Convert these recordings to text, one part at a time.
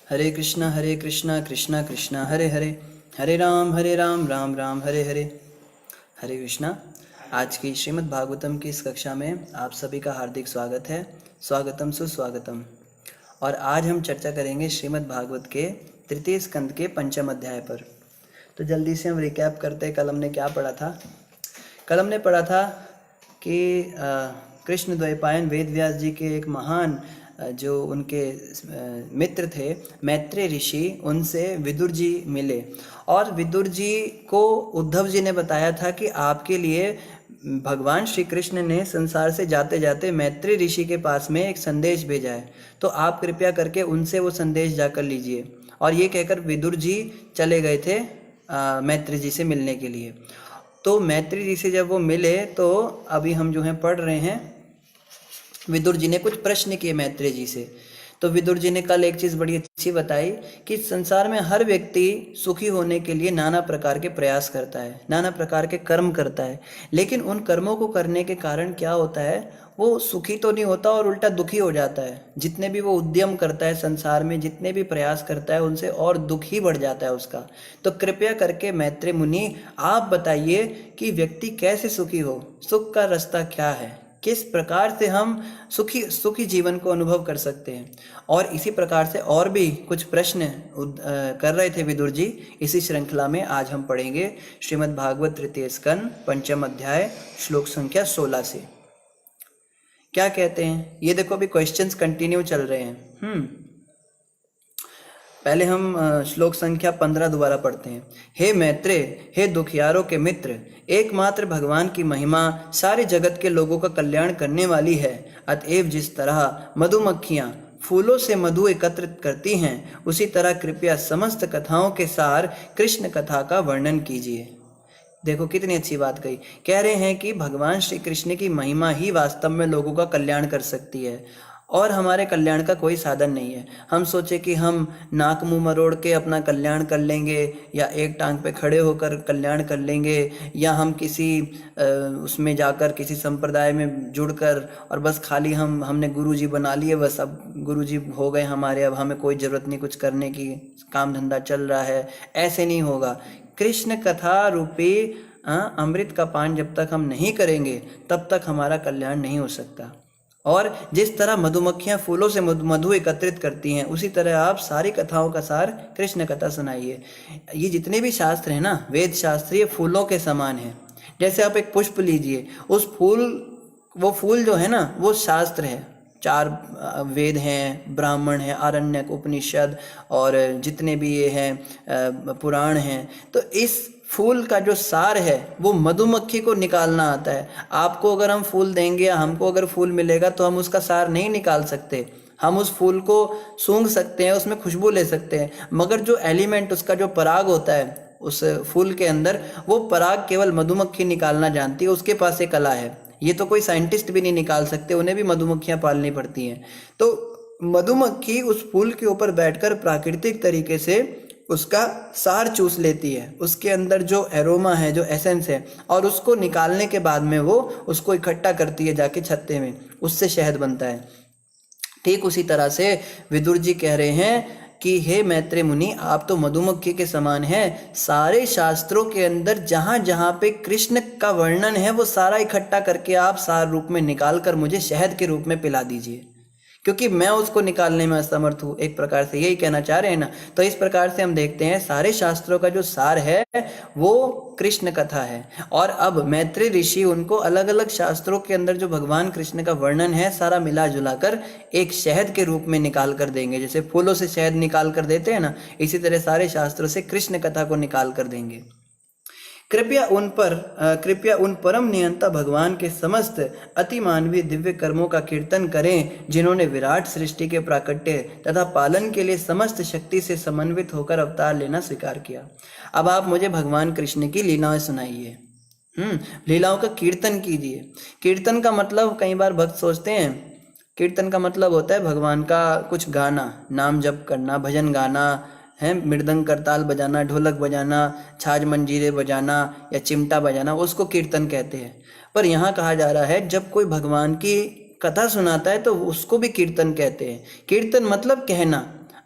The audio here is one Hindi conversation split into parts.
हरे कृष्णा कृष्णा कृष्णा हरे हरे, हरे राम राम राम हरे हरे। हरे कृष्णा। आज की श्रीमद् भागवतम की इस कक्षा में आप सभी का हार्दिक स्वागत है। स्वागतम सुस्वागतम। और आज हम चर्चा करेंगे श्रीमद् भागवत के तृतीय स्कंद के पंचम अध्याय पर। तो जल्दी से हम रिकैप करते हैं, कल हमने क्या पढ़ा था। कल हमने पढ़ा था कि कृष्ण द्वैपायन वेद व्यास जी के एक महान जो उनके मित्र थे मैत्रेय ऋषि, उनसे विदुर जी मिले और विदुर जी को उद्धव जी ने बताया था कि आपके लिए भगवान श्री कृष्ण ने संसार से जाते जाते मैत्रेय ऋषि के पास में एक संदेश भेजा है, तो आप कृपया करके उनसे वो संदेश जाकर लीजिए। और ये कहकर विदुर जी चले गए थे मैत्रेय जी से मिलने के लिए। तो मैत्रेय जी से जब वो मिले तो अभी हम जो हैं पढ़ रहे हैं, विदुर जी ने कुछ प्रश्न किए मैत्रेय जी से। तो विदुर जी ने कल एक चीज़ बड़ी अच्छी बताई कि संसार में हर व्यक्ति सुखी होने के लिए नाना प्रकार के प्रयास करता है, नाना प्रकार के कर्म करता है, लेकिन उन कर्मों को करने के कारण क्या होता है, वो सुखी तो नहीं होता और उल्टा दुखी हो जाता है। जितने भी वो उद्यम करता है संसार में, जितने भी प्रयास करता है, उनसे और दुख ही बढ़ जाता है उसका। तो कृपया करके मैत्रेय मुनि आप बताइए कि व्यक्ति कैसे सुखी हो, सुख का रास्ता क्या है, किस प्रकार से हम सुखी जीवन को अनुभव कर सकते हैं। और इसी प्रकार से और भी कुछ प्रश्न कर रहे थे विदुर जी। इसी श्रृंखला में आज हम पढ़ेंगे श्रीमद् भागवत तृतीय स्कंद पंचम अध्याय श्लोक संख्या 16 से। क्या कहते हैं ये देखो, अभी क्वेश्चंस कंटिन्यू चल रहे हैं। पहले हम श्लोक संख्या 15 दोबारा पढ़ते हैं। हे मैत्रेय, हे दुखियारों के मित्र, एकमात्र भगवान की महिमा सारे जगत के लोगों का कल्याण करने वाली है। अतएव जिस तरह मधुमक्खियाँ फूलों से मधु एकत्रित करती हैं, उसी तरह कृपया समस्त कथाओं के सार कृष्ण कथा का वर्णन कीजिए। देखो कितनी अच्छी बात कही। कह रहे हैं कि भगवान श्री कृष्ण की महिमा ही वास्तव में लोगों का कल्याण कर सकती है और हमारे कल्याण का कोई साधन नहीं है। हम सोचे कि हम नाक मुंह मरोड़ के अपना कल्याण कर लेंगे, या एक टांग पे खड़े होकर कल्याण कर लेंगे, या हम किसी उसमें जाकर किसी संप्रदाय में जुड़कर और बस खाली हमने गुरुजी बना लिए, बस अब गुरुजी हो गए हमारे, अब हमें कोई ज़रूरत नहीं कुछ करने की, काम धंधा चल रहा है। ऐसे नहीं होगा। कृष्ण कथा रूपी अमृत का पान जब तक हम नहीं करेंगे तब तक हमारा कल्याण नहीं हो सकता। और जिस तरह मधुमक्खियां फूलों से मधु एकत्रित करती हैं, उसी तरह आप सारी कथाओं का सार कृष्ण कथा सुनाइए। ये जितने भी शास्त्र हैं ना, वेद शास्त्र, ये फूलों के समान है। जैसे आप एक पुष्प लीजिए, वो फूल जो है ना, वो शास्त्र है। 4 वेद हैं, ब्राह्मण है, आरण्यक, उपनिषद और जितने भी ये हैं पुराण हैं। तो इस फूल का जो सार है वो मधुमक्खी को निकालना आता है। आपको अगर हम फूल देंगे या हमको अगर फूल मिलेगा तो हम उसका सार नहीं निकाल सकते। हम उस फूल को सूंघ सकते हैं, उसमें खुशबू ले सकते हैं, मगर जो एलिमेंट, उसका जो पराग होता है उस फूल के अंदर, वो पराग केवल मधुमक्खी निकालना जानती है। उसके पास एक कला है, ये तो कोई साइंटिस्ट भी नहीं निकाल सकते, उन्हें भी मधुमक्खियां पालनी पड़ती हैं। तो मधुमक्खी उस फूल के ऊपर बैठकर प्राकृतिक तरीके से उसका सार चूस लेती है, उसके अंदर जो एरोमा है, जो एसेंस है, और उसको निकालने के बाद में वो उसको इकट्ठा करती है जाके छत्ते में, उससे शहद बनता है। ठीक उसी तरह से विदुर जी कह रहे हैं कि हे मैत्रेय मुनि, आप तो मधुमक्खी के समान हैं। सारे शास्त्रों के अंदर जहाँ जहाँ पे कृष्ण का वर्णन है वो सारा इकट्ठा करके आप सार रूप में निकाल कर मुझे शहद के रूप में पिला दीजिए, क्योंकि मैं उसको निकालने में असमर्थ हूँ। एक प्रकार से यही कहना चाह रहे हैं ना। तो इस प्रकार से हम देखते हैं सारे शास्त्रों का जो सार है वो कृष्ण कथा है। और अब मैत्रेय ऋषि उनको अलग अलग शास्त्रों के अंदर जो भगवान कृष्ण का वर्णन है सारा मिला जुला कर एक शहद के रूप में निकाल कर देंगे। जैसे फूलों से शहद निकाल कर देते हैं ना, इसी तरह सारे शास्त्रों से कृष्ण कथा को निकाल कर देंगे। कृपया उन परम नियंता भगवान के समस्त अति मानवीय दिव्य कर्मों का कीर्तन करें, जिन्होंने विराट सृष्टि के प्राकट्य तथा पालन के लिए समस्त शक्ति से समन्वित होकर अवतार लेना स्वीकार किया। अब आप मुझे भगवान कृष्ण की लीलाएं सुनाइए। लीलाओं का कीर्तन कीजिए। कीर्तन का मतलब, कई बार भक्त सोचते हैं कीर्तन का मतलब होता है भगवान का कुछ गाना, नाम जप करना, भजन गाना है, मृदंग करताल बजाना, ढोलक बजाना, छाछ मंजीरे बजाना या चिमटा बजाना, उसको कीर्तन कहते हैं। पर यहाँ कहा जा रहा है जब कोई भगवान की कथा सुनाता है तो उसको भी कीर्तन कहते हैं। कीर्तन मतलब कहना।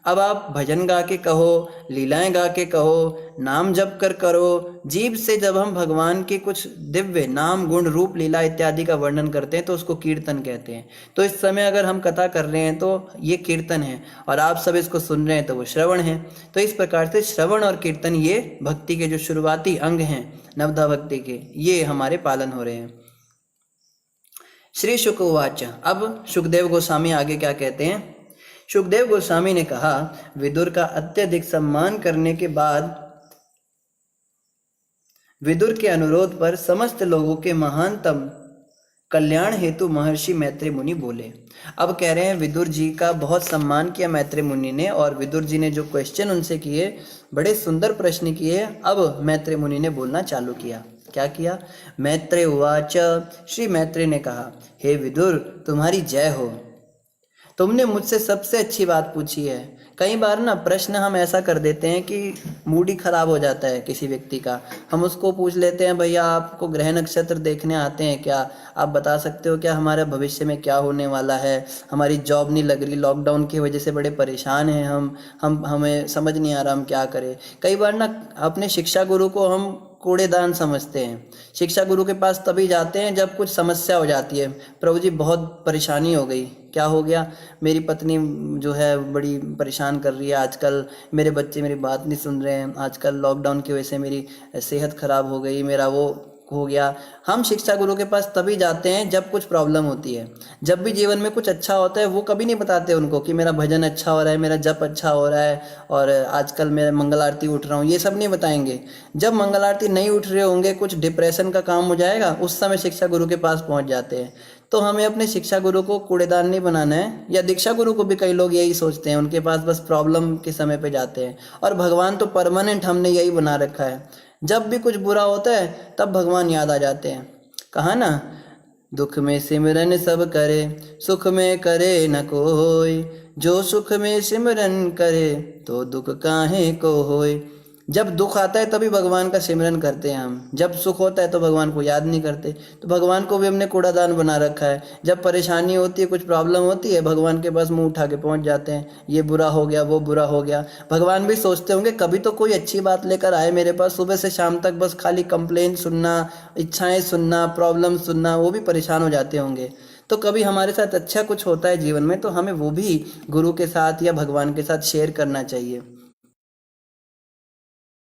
अब आप भजन गा के कहो, लीलाएं गा के कहो, नाम जप कर करो, जीभ से जब हम भगवान के कुछ दिव्य नाम गुण रूप लीला इत्यादि का वर्णन करते हैं तो उसको कीर्तन कहते हैं। तो इस समय अगर हम कथा कर रहे हैं तो ये कीर्तन है, और आप सब इसको सुन रहे हैं तो वो श्रवण है। तो इस प्रकार से श्रवण और कीर्तन ये भक्ति के जो शुरुआती अंग हैं नवधा भक्ति के, ये हमारे पालन हो रहे हैं। श्री शुक उवाच। अब शुकदेव गोस्वामी आगे क्या कहते हैं। शुकदेव गोस्वामी ने कहा, विदुर का अत्यधिक सम्मान करने के बाद विदुर के अनुरोध पर समस्त लोगों के महानतम कल्याण हेतु महर्षि मैत्रेय मुनि बोले। अब कह रहे हैं विदुर जी का बहुत सम्मान किया मैत्रेय मुनि ने, और विदुर जी ने जो क्वेश्चन उनसे किए, बड़े सुंदर प्रश्न किए। अब मैत्रेय मुनि ने बोलना चालू किया। क्या किया। मैत्रेय उवाच। श्री मैत्रेय ने कहा, हे विदुर, तुम्हारी जय हो। तुमने मुझसे सबसे अच्छी बात पूछी है। कई बार ना प्रश्न हम ऐसा कर देते हैं कि मूड ही खराब हो जाता है किसी व्यक्ति का। हम उसको पूछ लेते हैं, भैया आपको ग्रह नक्षत्र देखने आते हैं क्या? आप बता सकते हो क्या हमारे भविष्य में क्या होने वाला है? हमारी जॉब नहीं लग रही, लॉकडाउन की वजह से बड़े परेशान हैं हमें समझ नहीं आ रहा हम क्या करें। कई बार ना अपने शिक्षा गुरु को हम कूड़ेदान समझते हैं। शिक्षा गुरु के पास तभी जाते हैं जब कुछ समस्या हो जाती है। प्रभु जी बहुत परेशानी हो गई। क्या हो गया? मेरी पत्नी जो है बड़ी परेशान कर रही है आजकल, मेरे बच्चे मेरी बात नहीं सुन रहे हैं, आजकल लॉकडाउन की वजह से मेरी सेहत खराब हो गई, मेरा वो हो गया। हम शिक्षा गुरु के पास तभी जाते हैं जब कुछ प्रॉब्लम होती है। जब भी जीवन में कुछ अच्छा होता है वो कभी नहीं बताते उनको कि मेरा भजन अच्छा हो रहा है, मेरा जप अच्छा हो रहा है और आजकल मैं मंगल आरती उठ रहा हूँ, ये सब नहीं बताएंगे। जब मंगल आरती नहीं उठ रहे होंगे, कुछ डिप्रेशन का काम हो जाएगा, उस समय शिक्षा गुरु के पास पहुँच जाते हैं। तो हमें अपने शिक्षा गुरु को कूड़ेदान नहीं बनाना है। या दीक्षा गुरु को भी कई लोग यही सोचते हैं, उनके पास बस प्रॉब्लम के समय पे जाते हैं। और भगवान तो परमानेंट हमने यही बना रखा है। जब भी कुछ बुरा होता है तब भगवान याद आ जाते हैं। कहा ना, दुख में सिमरन सब करे, सुख में करे न कोई, जो सुख में सिमरन करे तो दुख काहे को होय। जब दुख आता है तभी भगवान का सिमरन करते हैं हम, जब सुख होता है तो भगवान को याद नहीं करते। तो भगवान को भी हमने कूड़ादान बना रखा है। जब परेशानी होती है, कुछ प्रॉब्लम होती है, भगवान के पास मुंह उठा के पहुंच जाते हैं, ये बुरा हो गया, वो बुरा हो गया। भगवान भी सोचते होंगे कभी तो कोई अच्छी बात लेकर आए मेरे पास, सुबह से शाम तक बस खाली कंप्लेन सुनना, इच्छाएं सुनना, प्रॉब्लम सुनना, वो भी परेशान हो जाते होंगे। तो कभी हमारे साथ अच्छा कुछ होता है जीवन में तो हमें वो भी गुरु के साथ या भगवान के साथ शेयर करना चाहिए।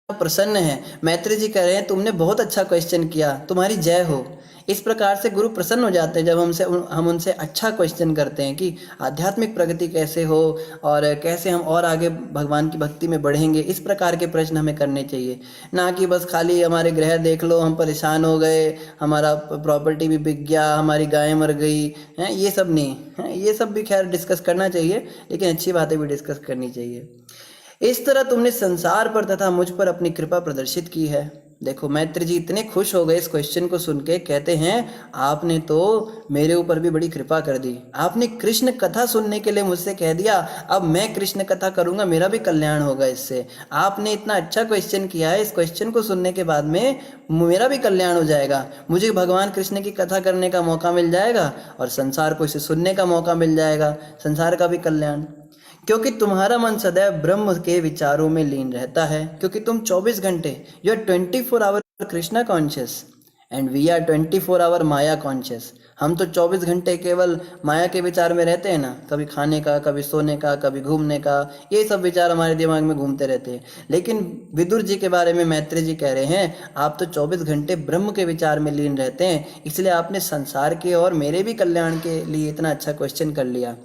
प्रसन्न है। मैत्रेय जी कह रहे हैं, तुमने बहुत अच्छा क्वेश्चन किया, तुम्हारी जय हो। इस प्रकार से गुरु प्रसन्न हो जाते हैं जब हम उनसे अच्छा क्वेश्चन करते हैं कि आध्यात्मिक प्रगति कैसे हो और कैसे हम और आगे भगवान की भक्ति में बढ़ेंगे। इस प्रकार के प्रश्न हमें करने चाहिए, ना कि बस खाली हमारे ग्रह देख लो, हम परेशान हो गए, हमारा प्रॉपर्टी भी बिक गया, हमारी गाय मर गई हैं, ये सब नहीं है। ये सब भी खैर डिस्कस करना चाहिए, लेकिन अच्छी बातें भी डिस्कस करनी चाहिए। इस तरह तुमने संसार पर तथा मुझ पर अपनी कृपा प्रदर्शित की है। देखो मैत्रेय जी इतने खुश हो गए इस क्वेश्चन को सुन के, कहते हैं आपने तो मेरे ऊपर भी बड़ी कृपा कर दी। आपने कृष्ण कथा सुनने के लिए मुझसे कह दिया, अब मैं कृष्ण कथा करूंगा, मेरा भी कल्याण होगा इससे। आपने इतना अच्छा क्वेश्चन किया है, इस क्वेश्चन को सुनने के बाद में मेरा भी कल्याण हो जाएगा, मुझे भगवान कृष्ण की कथा करने का मौका मिल जाएगा और संसार को इसे सुनने का मौका मिल जाएगा, संसार का भी कल्याण। क्योंकि तुम्हारा मन सदैव ब्रह्म के विचारों में लीन रहता है, क्योंकि तुम 24 घंटे, you are 24 hour Krishna conscious and we are 24 hour maya conscious. हम तो 24 घंटे केवल माया के विचार में रहते हैं ना, कभी खाने का, कभी सोने का, कभी घूमने का, ये सब विचार हमारे दिमाग में घूमते रहते हैं। लेकिन विदुर जी के बारे में मैत्रेय जी कह रहे हैं, आप तो 24 घंटे ब्रह्म के विचार में लीन रहते हैं, इसलिए आपने संसार के और मेरे भी कल्याण के लिए इतना अच्छा क्वेश्चन कर लिया।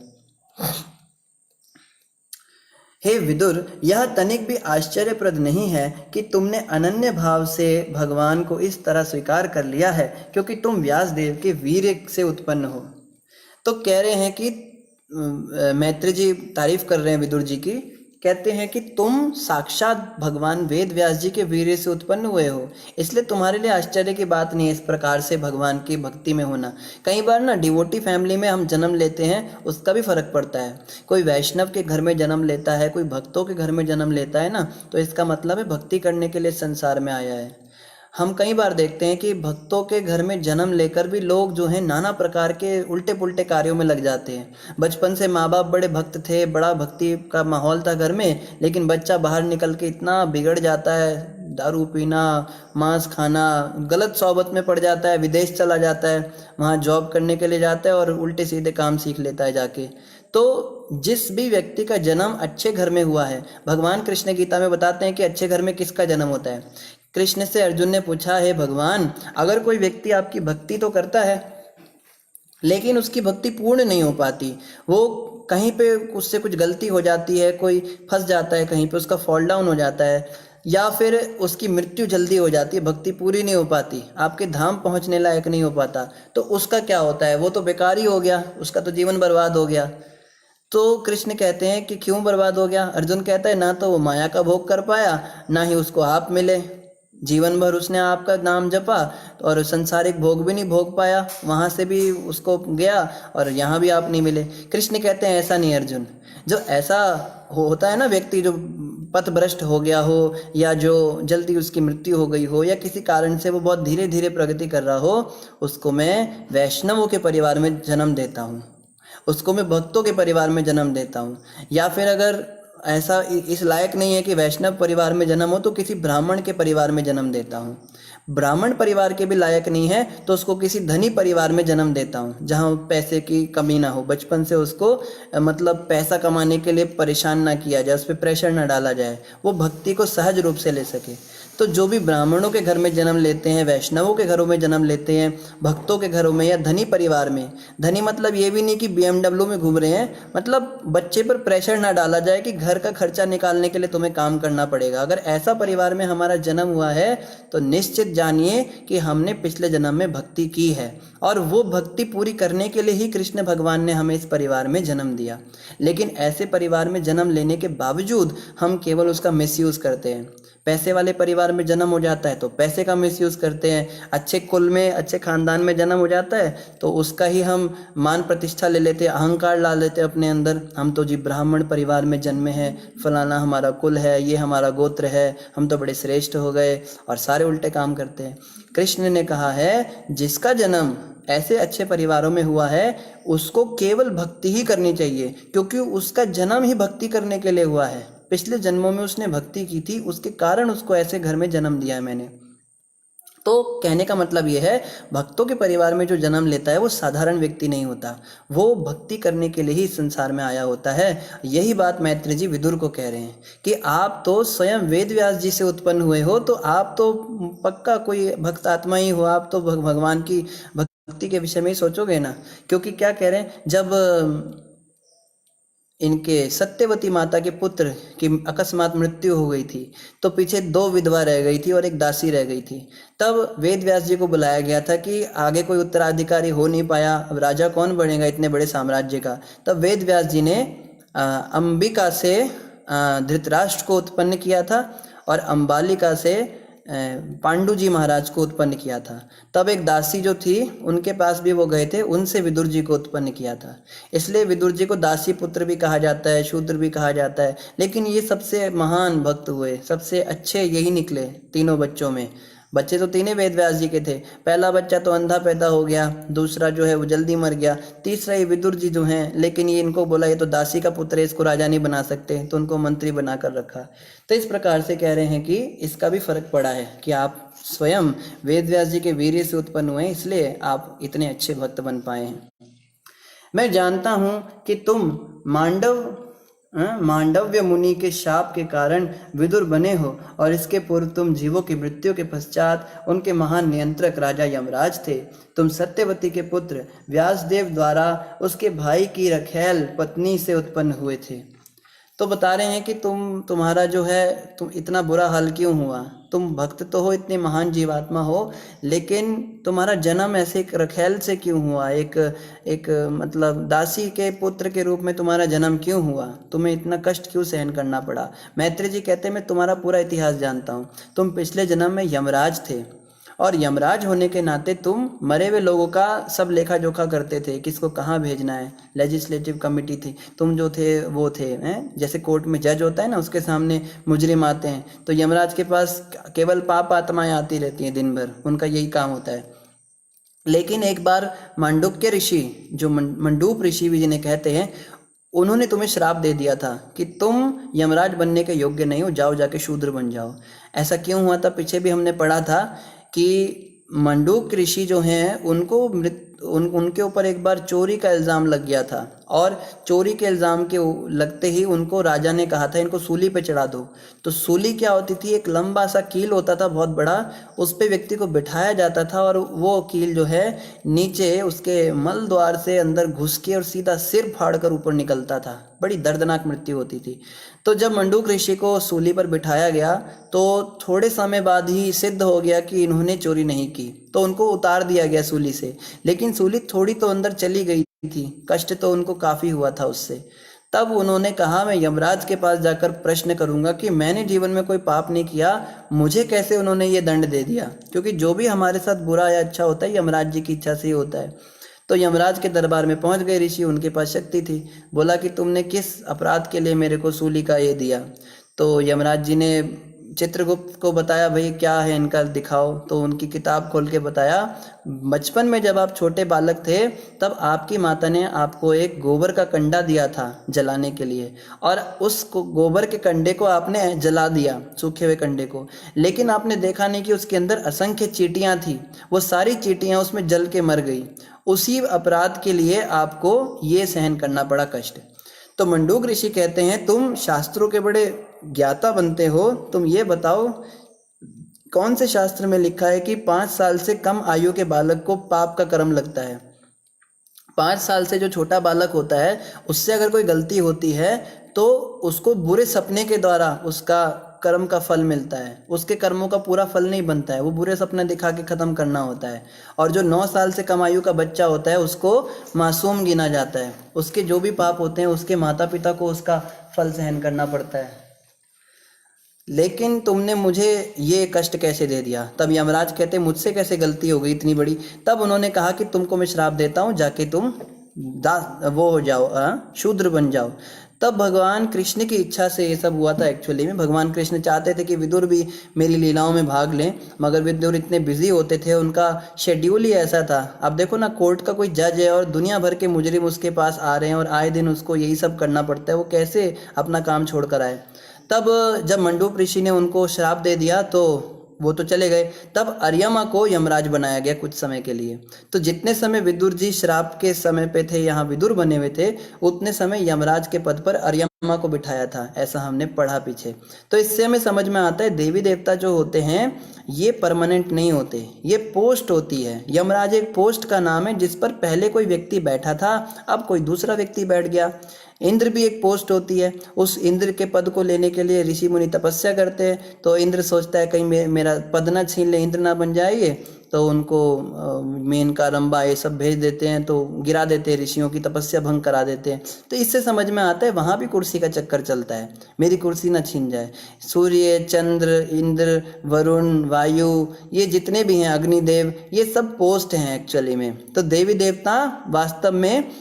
हे विदुर, यह तनिक भी आश्चर्यप्रद नहीं है कि तुमने अनन्य भाव से भगवान को इस तरह स्वीकार कर लिया है, क्योंकि तुम व्यासदेव के वीर्य से उत्पन्न हो। तो कह रहे हैं कि मैत्रेय जी तारीफ कर रहे हैं विदुर जी की, कहते हैं कि तुम साक्षात भगवान वेद व्यास जी के वीर्य से उत्पन्न हुए हो, इसलिए तुम्हारे लिए आश्चर्य की बात नहीं है इस प्रकार से भगवान की भक्ति में होना। कई बार ना डिवोटी फैमिली में हम जन्म लेते हैं, उसका भी फर्क पड़ता है। कोई वैष्णव के घर में जन्म लेता है, कोई भक्तों के घर में जन्म लेता है ना, तो इसका मतलब है भक्ति करने के लिए संसार में आया है। हम कई बार देखते हैं कि भक्तों के घर में जन्म लेकर भी लोग जो हैं नाना प्रकार के उल्टे पुल्टे कार्यों में लग जाते हैं। बचपन से माँ बाप बड़े भक्त थे, बड़ा भक्ति का माहौल था घर में, लेकिन बच्चा बाहर निकल के इतना बिगड़ जाता है, दारू पीना, मांस खाना, गलत सोबत में पड़ जाता है, विदेश चला जाता है, वहाँ जॉब करने के लिए जाता है और उल्टे सीधे काम सीख लेता है जाके। तो जिस भी व्यक्ति का जन्म अच्छे घर में हुआ है, भगवान कृष्ण गीता में बताते हैं कि अच्छे घर में किसका जन्म होता है। कृष्ण से अर्जुन ने पूछा, है भगवान, अगर कोई व्यक्ति आपकी भक्ति तो करता है लेकिन उसकी भक्ति पूर्ण नहीं हो पाती, वो कहीं पे उससे कुछ गलती हो जाती है, कोई फंस जाता है कहीं पे, उसका फॉल डाउन हो जाता है, या फिर उसकी मृत्यु जल्दी हो जाती है, भक्ति पूरी नहीं हो पाती, आपके धाम पहुंचने लायक नहीं हो पाता, तो उसका क्या होता है? वो तो बेकार ही हो गया, उसका तो जीवन बर्बाद हो गया। तो कृष्ण कहते हैं कि क्यों बर्बाद हो गया? अर्जुन कहता है, ना तो वो माया का भोग कर पाया, ना ही उसको आप मिले। जीवन भर उसने आपका नाम जपा और संसारिक भोग भी नहीं भोग पाया, वहाँ से भी उसको गया और यहाँ भी आप नहीं मिले। कृष्ण कहते हैं ऐसा नहीं अर्जुन, जो ऐसा होता है ना व्यक्ति जो पथभ्रष्ट हो गया हो, या जो जल्दी उसकी मृत्यु हो गई हो, या किसी कारण से वो बहुत धीरे धीरे प्रगति कर रहा हो, उसको मैं वैष्णवों के परिवार में जन्म देता हूँ, उसको मैं भक्तों के परिवार में जन्म देता हूँ। या फिर अगर ऐसा इस लायक नहीं है कि वैष्णव परिवार में जन्म हो, तो किसी ब्राह्मण के परिवार में जन्म देता हूँ। ब्राह्मण परिवार के भी लायक नहीं है तो उसको किसी धनी परिवार में जन्म देता हूँ, जहाँ पैसे की कमी ना हो, बचपन से उसको मतलब पैसा कमाने के लिए परेशान ना किया जाए, उस पर प्रेशर ना डाला जाए, वो भक्ति को सहज रूप से ले सके। तो जो भी ब्राह्मणों के घर में जन्म लेते हैं, वैष्णवों के घरों में जन्म लेते हैं, भक्तों के घरों में या धनी परिवार में, धनी मतलब ये भी नहीं कि BMW में घूम रहे हैं, मतलब बच्चे पर प्रेशर ना डाला जाए कि घर का खर्चा निकालने के लिए तुम्हें काम करना पड़ेगा। अगर ऐसा परिवार में हमारा जन्म हुआ है तो निश्चित जानिए कि हमने पिछले जन्म में भक्ति की है, और वो भक्ति पूरी करने के लिए ही कृष्ण भगवान ने हमें इस परिवार में जन्म दिया। लेकिन ऐसे परिवार में जन्म लेने के बावजूद हम केवल उसका मिसयूज़ करते हैं। पैसे वाले परिवार में जन्म हो जाता है तो पैसे का मिसयूज़ करते हैं, अच्छे कुल में, अच्छे खानदान में जन्म हो जाता है तो उसका ही हम मान प्रतिष्ठा ले लेते हैं, अहंकार ला लेते हैं अपने अंदर, हम तो जी ब्राह्मण परिवार में जन्मे हैं, फलाना हमारा कुल है, ये हमारा गोत्र है, हम तो बड़े श्रेष्ठ हो गए, और सारे उल्टे काम करते हैं। कृष्ण ने कहा है जिसका जन्म ऐसे अच्छे परिवारों में हुआ है उसको केवल भक्ति ही करनी चाहिए, क्योंकि उसका जन्म ही भक्ति करने के लिए हुआ है। पिछले जन्मों में उसने भक्ति की थी, उसके कारण उसको ऐसे घर में जन्म दिया है मैंने। तो कहने का मतलब ये है, भक्तों के परिवार में जो जन्म लेता है वो साधारण व्यक्ति नहीं होता, वो भक्ति करने के लिए ही इस संसार में आया होता है। यही बात मैत्री जी विदुर को कह रहे हैं कि आप तो स्वयं वेद व्यास जी से उत्पन्न हुए हो, तो आप तो पक्का कोई भक्त आत्मा ही हो, आप तो भगवान की भक्ति के विषय में ही सोचोगे ना। क्योंकि क्या कह रहे हैं, जब इनके सत्यवती माता के पुत्र की अकस्मात मृत्यु हो गई थी तो पीछे 2 विधवा रह गई थी और एक दासी रह गई थी। तब वेद व्यास जी को बुलाया गया था कि आगे कोई उत्तराधिकारी हो नहीं पाया, अब राजा कौन बनेगा इतने बड़े साम्राज्य का। तब वेद व्यास जी ने अंबिका से धृतराष्ट्र को उत्पन्न किया था और अंबालिका से पांडु जी महाराज को उत्पन्न किया था। तब एक दासी जो थी उनके पास भी वो गए थे, उनसे विदुर जी को उत्पन्न किया था। इसलिए विदुर जी को दासी पुत्र भी कहा जाता है, शूद्र भी कहा जाता है। लेकिन ये सबसे महान भक्त हुए, सबसे अच्छे यही निकले तीनों बच्चों में। बच्चे तो तीनों वेद व्यास जी के थे। पहला बच्चा तो अंधा पैदा हो गया, दूसरा जो है वो जल्दी मर गया, तीसरा ये विदुर जी जो हैं, लेकिन ये इनको बोला ये तो दासी का पुत्र है, इसको राजा नहीं बना सकते, तो उनको मंत्री बना कर रखा। तो इस प्रकार से कह रहे हैं कि इसका भी फर्क पड़ा है कि आप स्वयं वेद व्यास जी के वीर्य से उत्पन्न हुए, इसलिए आप इतने अच्छे भक्त बन पाए हैं। मैं जानता हूँ कि तुम मांडव्य मुनि के शाप के कारण विदुर बने हो, और इसके पूर्व तुम जीवों की मृत्यु के पश्चात उनके महान नियंत्रक राजा यमराज थे। तुम सत्यवती के पुत्र व्यासदेव द्वारा उसके भाई की रखैल पत्नी से उत्पन्न हुए थे। तो बता रहे हैं कि तुम्हारा जो है तुम इतना बुरा हाल क्यों हुआ। तुम भक्त तो हो, इतने महान जीवात्मा हो, लेकिन तुम्हारा जन्म ऐसे एक रखैल से क्यों हुआ, एक मतलब दासी के पुत्र के रूप में तुम्हारा जन्म क्यों हुआ, तुम्हें इतना कष्ट क्यों सहन करना पड़ा। मैत्री जी कहते हैं मैं तुम्हारा पूरा इतिहास जानता हूँ। तुम पिछले जन्म में यमराज थे और यमराज होने के नाते तुम मरे हुए लोगों का सब लेखा जोखा करते थे, किसको कहाँ भेजना है। लेजिस्लेटिव कमिटी थी, तुम जो थे वो थे, हैं जैसे कोर्ट में जज होता है ना, उसके सामने मुजरिम आते हैं, तो यमराज के पास केवल पाप आत्माएं आती रहती हैं दिन भर, उनका यही काम होता है। लेकिन एक बार मांडुक्य ऋषि, जो मंडूक ऋषि भी जिन्हें कहते हैं, उन्होंने तुम्हें श्राप दे दिया था कि तुम यमराज बनने के योग्य नहीं हो, जाओ जाके शूद्र बन जाओ। ऐसा क्यों हुआ था, पीछे भी हमने पढ़ा था कि मंडूक ऋषि जो हैं उनको उनके ऊपर एक बार चोरी का इल्ज़ाम लग गया था, और चोरी के इल्ज़ाम के लगते ही उनको राजा ने कहा था इनको सूली पे चढ़ा दो। तो सूली क्या होती थी, एक लंबा सा कील होता था बहुत बड़ा, उस पे व्यक्ति को बिठाया जाता था, और वो कील जो है नीचे उसके मल द्वार से अंदर घुस के और सीधा सिर फाड़ कर ऊपर निकलता था। बड़ी दर्दनाक मृत्यु होती थी। तो जब मंडूक ऋषि को सूली पर बिठाया गया तो थोड़े समय बाद ही सिद्ध हो गया कि इन्होंने चोरी नहीं की, तो उनको उतार दिया गया सूली से। लेकिन सूली थोड़ी तो अंदर चली गई थी, कष्ट तो उनको काफ़ी हुआ था उससे। तब उन्होंने कहा मैं यमराज के पास जाकर प्रश्न करूंगा कि मैंने जीवन में कोई पाप नहीं किया, मुझे कैसे उन्होंने ये दंड दे दिया। क्योंकि जो भी हमारे साथ बुरा या अच्छा होता है यमराज जी की इच्छा से ही होता है। तो यमराज के दरबार में पहुंच गए ऋषि, उनके पास शक्ति थी। बोला कि तुमने किस अपराध के लिए मेरे को सूली का ये दिया। तो यमराज जी ने चित्रगुप्त को बताया, भाई क्या है इनका दिखाओ। तो उनकी किताब खोल के बताया, बचपन में जब आप छोटे बालक थे तब आपकी माता ने आपको एक गोबर का कंडा दिया था जलाने के लिए, और उस गोबर के कंडे को आपने जला दिया, सूखे हुए कंडे को। लेकिन आपने देखा नहीं कि उसके अंदर असंख्य चींटियां थी, वो सारी चींटियां उसमें जल के मर गई। उसी अपराध के लिए आपको ये सहन करना पड़ा कष्ट। तो मंडूक ऋषि कहते हैं तुम शास्त्रों के बड़े ज्ञाता बनते हो, तुम ये बताओ कौन से शास्त्र में लिखा है कि 5 साल से कम आयु के बालक को पाप का कर्म लगता है। 5 साल से जो छोटा बालक होता है उससे अगर कोई गलती होती है तो उसको बुरे सपने के द्वारा उसका कर्म का फल मिलता है, उसके कर्मों का पूरा फल नहीं बनता है, वो बुरे सपने दिखा के ख़त्म करना होता है। और जो 9 साल से कम आयु का बच्चा होता है उसको मासूम गिना जाता है, उसके जो भी पाप होते हैं उसके माता पिता को उसका फल सहन करना पड़ता है। लेकिन तुमने मुझे ये कष्ट कैसे दे दिया। तब यमराज कहते मुझसे कैसे गलती हो गई इतनी बड़ी। तब उन्होंने कहा कि तुमको मैं श्राप देता हूँ, जाके तुम वो हो जाओ, शूद्र बन जाओ। तब भगवान कृष्ण की इच्छा से ये सब हुआ था। एक्चुअली में भगवान कृष्ण चाहते थे कि विदुर भी मेरी लीलाओं में भाग लें, मगर विदुर इतने बिजी होते थे, उनका शेड्यूल ही ऐसा था। अब देखो ना, कोर्ट का कोई जज है और दुनिया भर के मुजरिम उसके पास आ रहे हैं और आए दिन उसको यही सब करना पड़ता है, वो कैसे अपना काम छोड़ कर आए। तब जब मंडूक ऋषि ने उनको श्राप दे दिया तो वो तो चले गए। तब अर्यमा को यमराज बनाया गया कुछ समय के लिए। तो जितने समय विदुर जी श्राप के समय पे थे, यहाँ विदुर बने हुए थे, उतने समय यमराज के पद पर अर्यमा को बिठाया था, ऐसा हमने पढ़ा पीछे। तो इससे हमें समझ में आता है देवी देवता जो होते हैं ये परमानेंट नहीं होते, ये पोस्ट होती है। यमराज एक पोस्ट का नाम है जिस पर पहले कोई व्यक्ति बैठा था, अब कोई दूसरा व्यक्ति बैठ गया। इंद्र भी एक पोस्ट होती है, उस इंद्र के पद को लेने के लिए ऋषि मुनि तपस्या करते हैं। तो इंद्र सोचता है कहीं मेरा पद ना छीन ले, इंद्र ना बन जाए ये, तो उनको मेनका रंबा ये सब भेज देते हैं, तो गिरा देते हैं, ऋषियों की तपस्या भंग करा देते हैं। तो इससे समझ में आता है वहाँ भी कुर्सी का चक्कर चलता है, मेरी कुर्सी ना छीन जाए। सूर्य, चंद्र, इंद्र, वरुण, वायु, ये जितने भी हैं, अग्निदेव, ये सब पोस्ट हैं एक्चुअली में। तो देवी देवता वास्तव में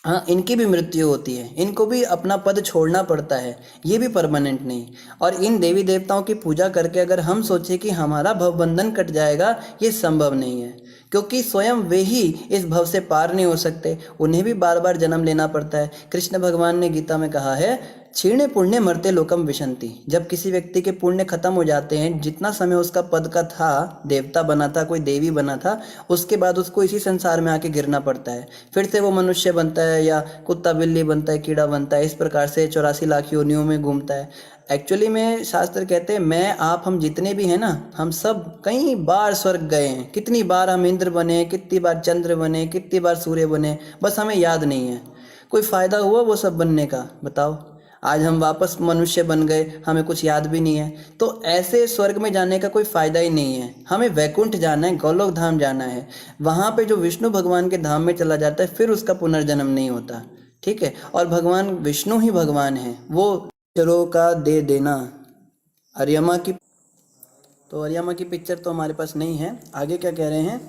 हाँ, इनकी भी मृत्यु होती है, इनको भी अपना पद छोड़ना पड़ता है, ये भी परमानेंट नहीं। और इन देवी देवताओं की पूजा करके अगर हम सोचें कि हमारा भवबंधन कट जाएगा, ये संभव नहीं है, क्योंकि स्वयं वे ही इस भव से पार नहीं हो सकते, उन्हें भी बार बार जन्म लेना पड़ता है। कृष्ण भगवान ने गीता में कहा है, क्षीणे पुण्य मर्ते लोकम विशंति। जब किसी व्यक्ति के पुण्य खत्म हो जाते हैं, जितना समय उसका पद का था, देवता बना था, कोई देवी बना था, उसके बाद उसको इसी संसार में आके गिरना पड़ता है। फिर से वो मनुष्य बनता है या कुत्ता बिल्ली बनता है, कीड़ा बनता है, इस प्रकार से 84 लाख योनियों में घूमता है। एक्चुअली में शास्त्र कहते हैं मैं आप हम जितने भी हैं ना, हम सब कई बार स्वर्ग गए हैं, कितनी बार हम इंद्र बने, कितनी बार चंद्र बने, कितनी बार सूर्य बने, बस हमें याद नहीं है। कोई फ़ायदा हुआ वो सब बनने का, बताओ। आज हम वापस मनुष्य बन गए, हमें कुछ याद भी नहीं है। तो ऐसे स्वर्ग में जाने का कोई फ़ायदा ही नहीं है। हमें वैकुंठ जाना है, गोलोक धाम जाना है, वहाँ पे जो विष्णु भगवान के धाम में चला जाता है, फिर उसका पुनर्जन्म नहीं होता। ठीक है, और भगवान विष्णु ही भगवान है, वो चरों का दे देना। अर्यमा की तो अरियामा की पिक्चर तो हमारे पास नहीं है। आगे क्या कह रहे हैं,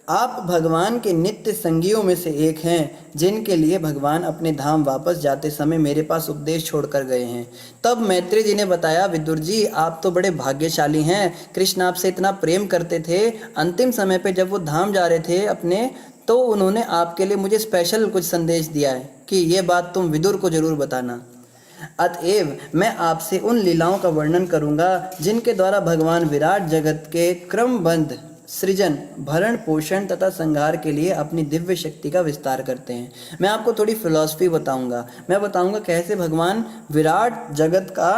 आप भगवान के नित्य संगियों में से एक हैं, जिनके लिए भगवान अपने धाम वापस जाते समय मेरे पास उपदेश छोड़कर गए हैं। तब मैत्रेय जी ने बताया, विदुर जी आप तो बड़े भाग्यशाली हैं, कृष्ण आपसे इतना प्रेम करते थे, अंतिम समय पे जब वो धाम जा रहे थे अपने, तो उन्होंने आपके लिए मुझे स्पेशल कुछ संदेश दिया है कि ये बात तुम विदुर को जरूर बताना। अतएव मैं आपसे उन लीलाओं का वर्णन करूंगा जिनके द्वारा भगवान विराट जगत के क्रमबद्ध सृजन, भरण पोषण तथा संहार के लिए अपनी दिव्य शक्ति का विस्तार करते हैं। मैं आपको थोड़ी फिलॉसफी बताऊंगा। मैं बताऊंगा कैसे भगवान विराट जगत का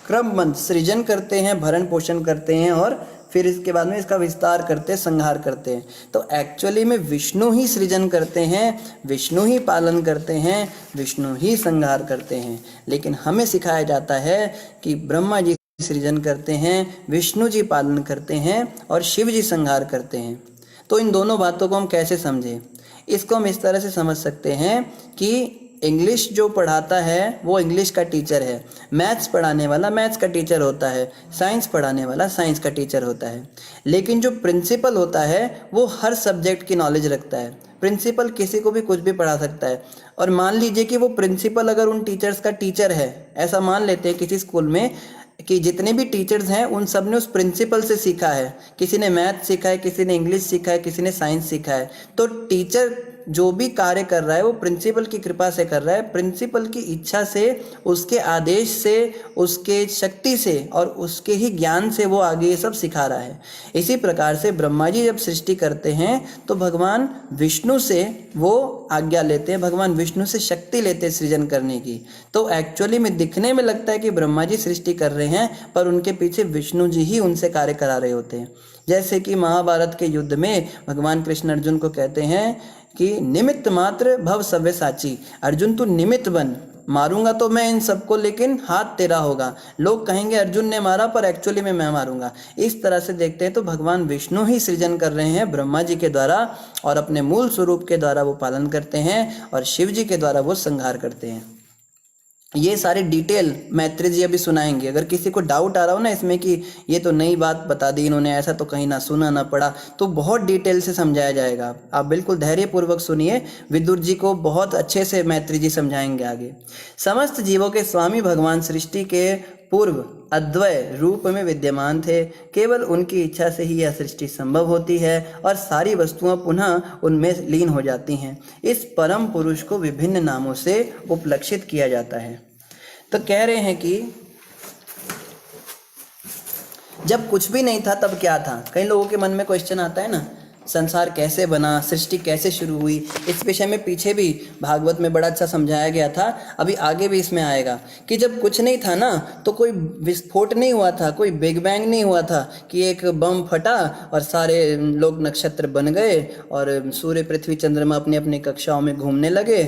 क्रमबद्ध सृजन करते हैं, भरण पोषण करते हैं और फिर इसके बाद में इसका विस्तार करते हैं, संहार करते हैं। तो एक्चुअली में विष्णु ही सृजन करते हैं, विष्णु ही पालन करते हैं, विष्णु ही संहार करते हैं। लेकिन हमें सिखाया जाता है कि ब्रह्मा जी सृजन करते हैं, विष्णु जी पालन करते हैं और शिव जी संहार करते हैं। तो इन दोनों बातों को हम कैसे समझें? इसको हम इस तरह से समझ सकते हैं कि इंग्लिश जो पढ़ाता है वो इंग्लिश का टीचर है, मैथ्स पढ़ाने वाला मैथ्स का टीचर होता है, साइंस पढ़ाने वाला साइंस का टीचर होता है। लेकिन जो प्रिंसिपल होता है वो हर सब्जेक्ट की नॉलेज रखता है। प्रिंसिपल किसी को भी कुछ भी पढ़ा सकता है। और मान लीजिए कि वो प्रिंसिपल अगर उन टीचर्स का टीचर है, ऐसा मान लेते हैं किसी स्कूल में कि जितने भी टीचर्स हैं उन सब ने उस प्रिंसिपल से सीखा है, किसी ने मैथ सीखा है, किसी ने इंग्लिश सीखा है, किसी ने साइंस सीखा है। तो टीचर जो भी कार्य कर रहा है वो प्रिंसिपल की कृपा से कर रहा है, प्रिंसिपल की इच्छा से, उसके आदेश से, उसके शक्ति से और उसके ही ज्ञान से वो आगे ये सब सिखा रहा है। इसी प्रकार से ब्रह्मा जी जब सृष्टि करते हैं तो भगवान विष्णु से वो आज्ञा लेते हैं, भगवान विष्णु से शक्ति लेते हैं सृजन करने की। तो एक्चुअली में दिखने में लगता है कि ब्रह्मा जी सृष्टि कर रहे हैं, पर उनके पीछे विष्णु जी ही उनसे कार्य करा रहे होते हैं। जैसे कि महाभारत के युद्ध में भगवान कृष्ण अर्जुन को कहते हैं कि निमित्त मात्र भव सव्यसाची, अर्जुन तू निमित्त बन, मारूंगा तो मैं इन सबको लेकिन हाथ तेरा होगा। लोग कहेंगे अर्जुन ने मारा पर एक्चुअली में मैं मारूंगा। इस तरह से देखते हैं तो भगवान विष्णु ही सृजन कर रहे हैं ब्रह्मा जी के द्वारा और अपने मूल स्वरूप के द्वारा वो पालन करते हैं और शिव जी के द्वारा वो संहार करते हैं। ये सारे डिटेल मैत्रेय जी अभी सुनाएंगे। अगर किसी को डाउट आ रहा हो ना इसमें कि ये तो नई बात बता दी इन्होंने, ऐसा तो कहीं ना सुना ना पड़ा, तो बहुत डिटेल से समझाया जाएगा। आप बिल्कुल धैर्यपूर्वक सुनिए, विदुर जी को बहुत अच्छे से मैत्रेय जी समझाएंगे आगे। समस्त जीवों के स्वामी भगवान सृष्टि के पूर्व अद्वय रूप में विद्यमान थे। केवल उनकी इच्छा से ही यह सृष्टि संभव होती है और सारी वस्तुएं पुनः उनमें लीन हो जाती हैं। इस परम पुरुष को विभिन्न नामों से उपलक्षित किया जाता है। तो कह रहे हैं कि जब कुछ भी नहीं था तब क्या था। कई लोगों के मन में क्वेश्चन आता है ना, संसार कैसे बना, सृष्टि कैसे शुरू हुई। इस विषय में पीछे भी भागवत में बड़ा अच्छा समझाया गया था, अभी आगे भी इसमें आएगा कि जब कुछ नहीं था ना तो कोई विस्फोट नहीं हुआ था, कोई बिग बैंग नहीं हुआ था कि एक बम फटा और सारे लोग नक्षत्र बन गए और सूर्य पृथ्वी चंद्रमा अपनी अपनी कक्षाओं में घूमने लगे,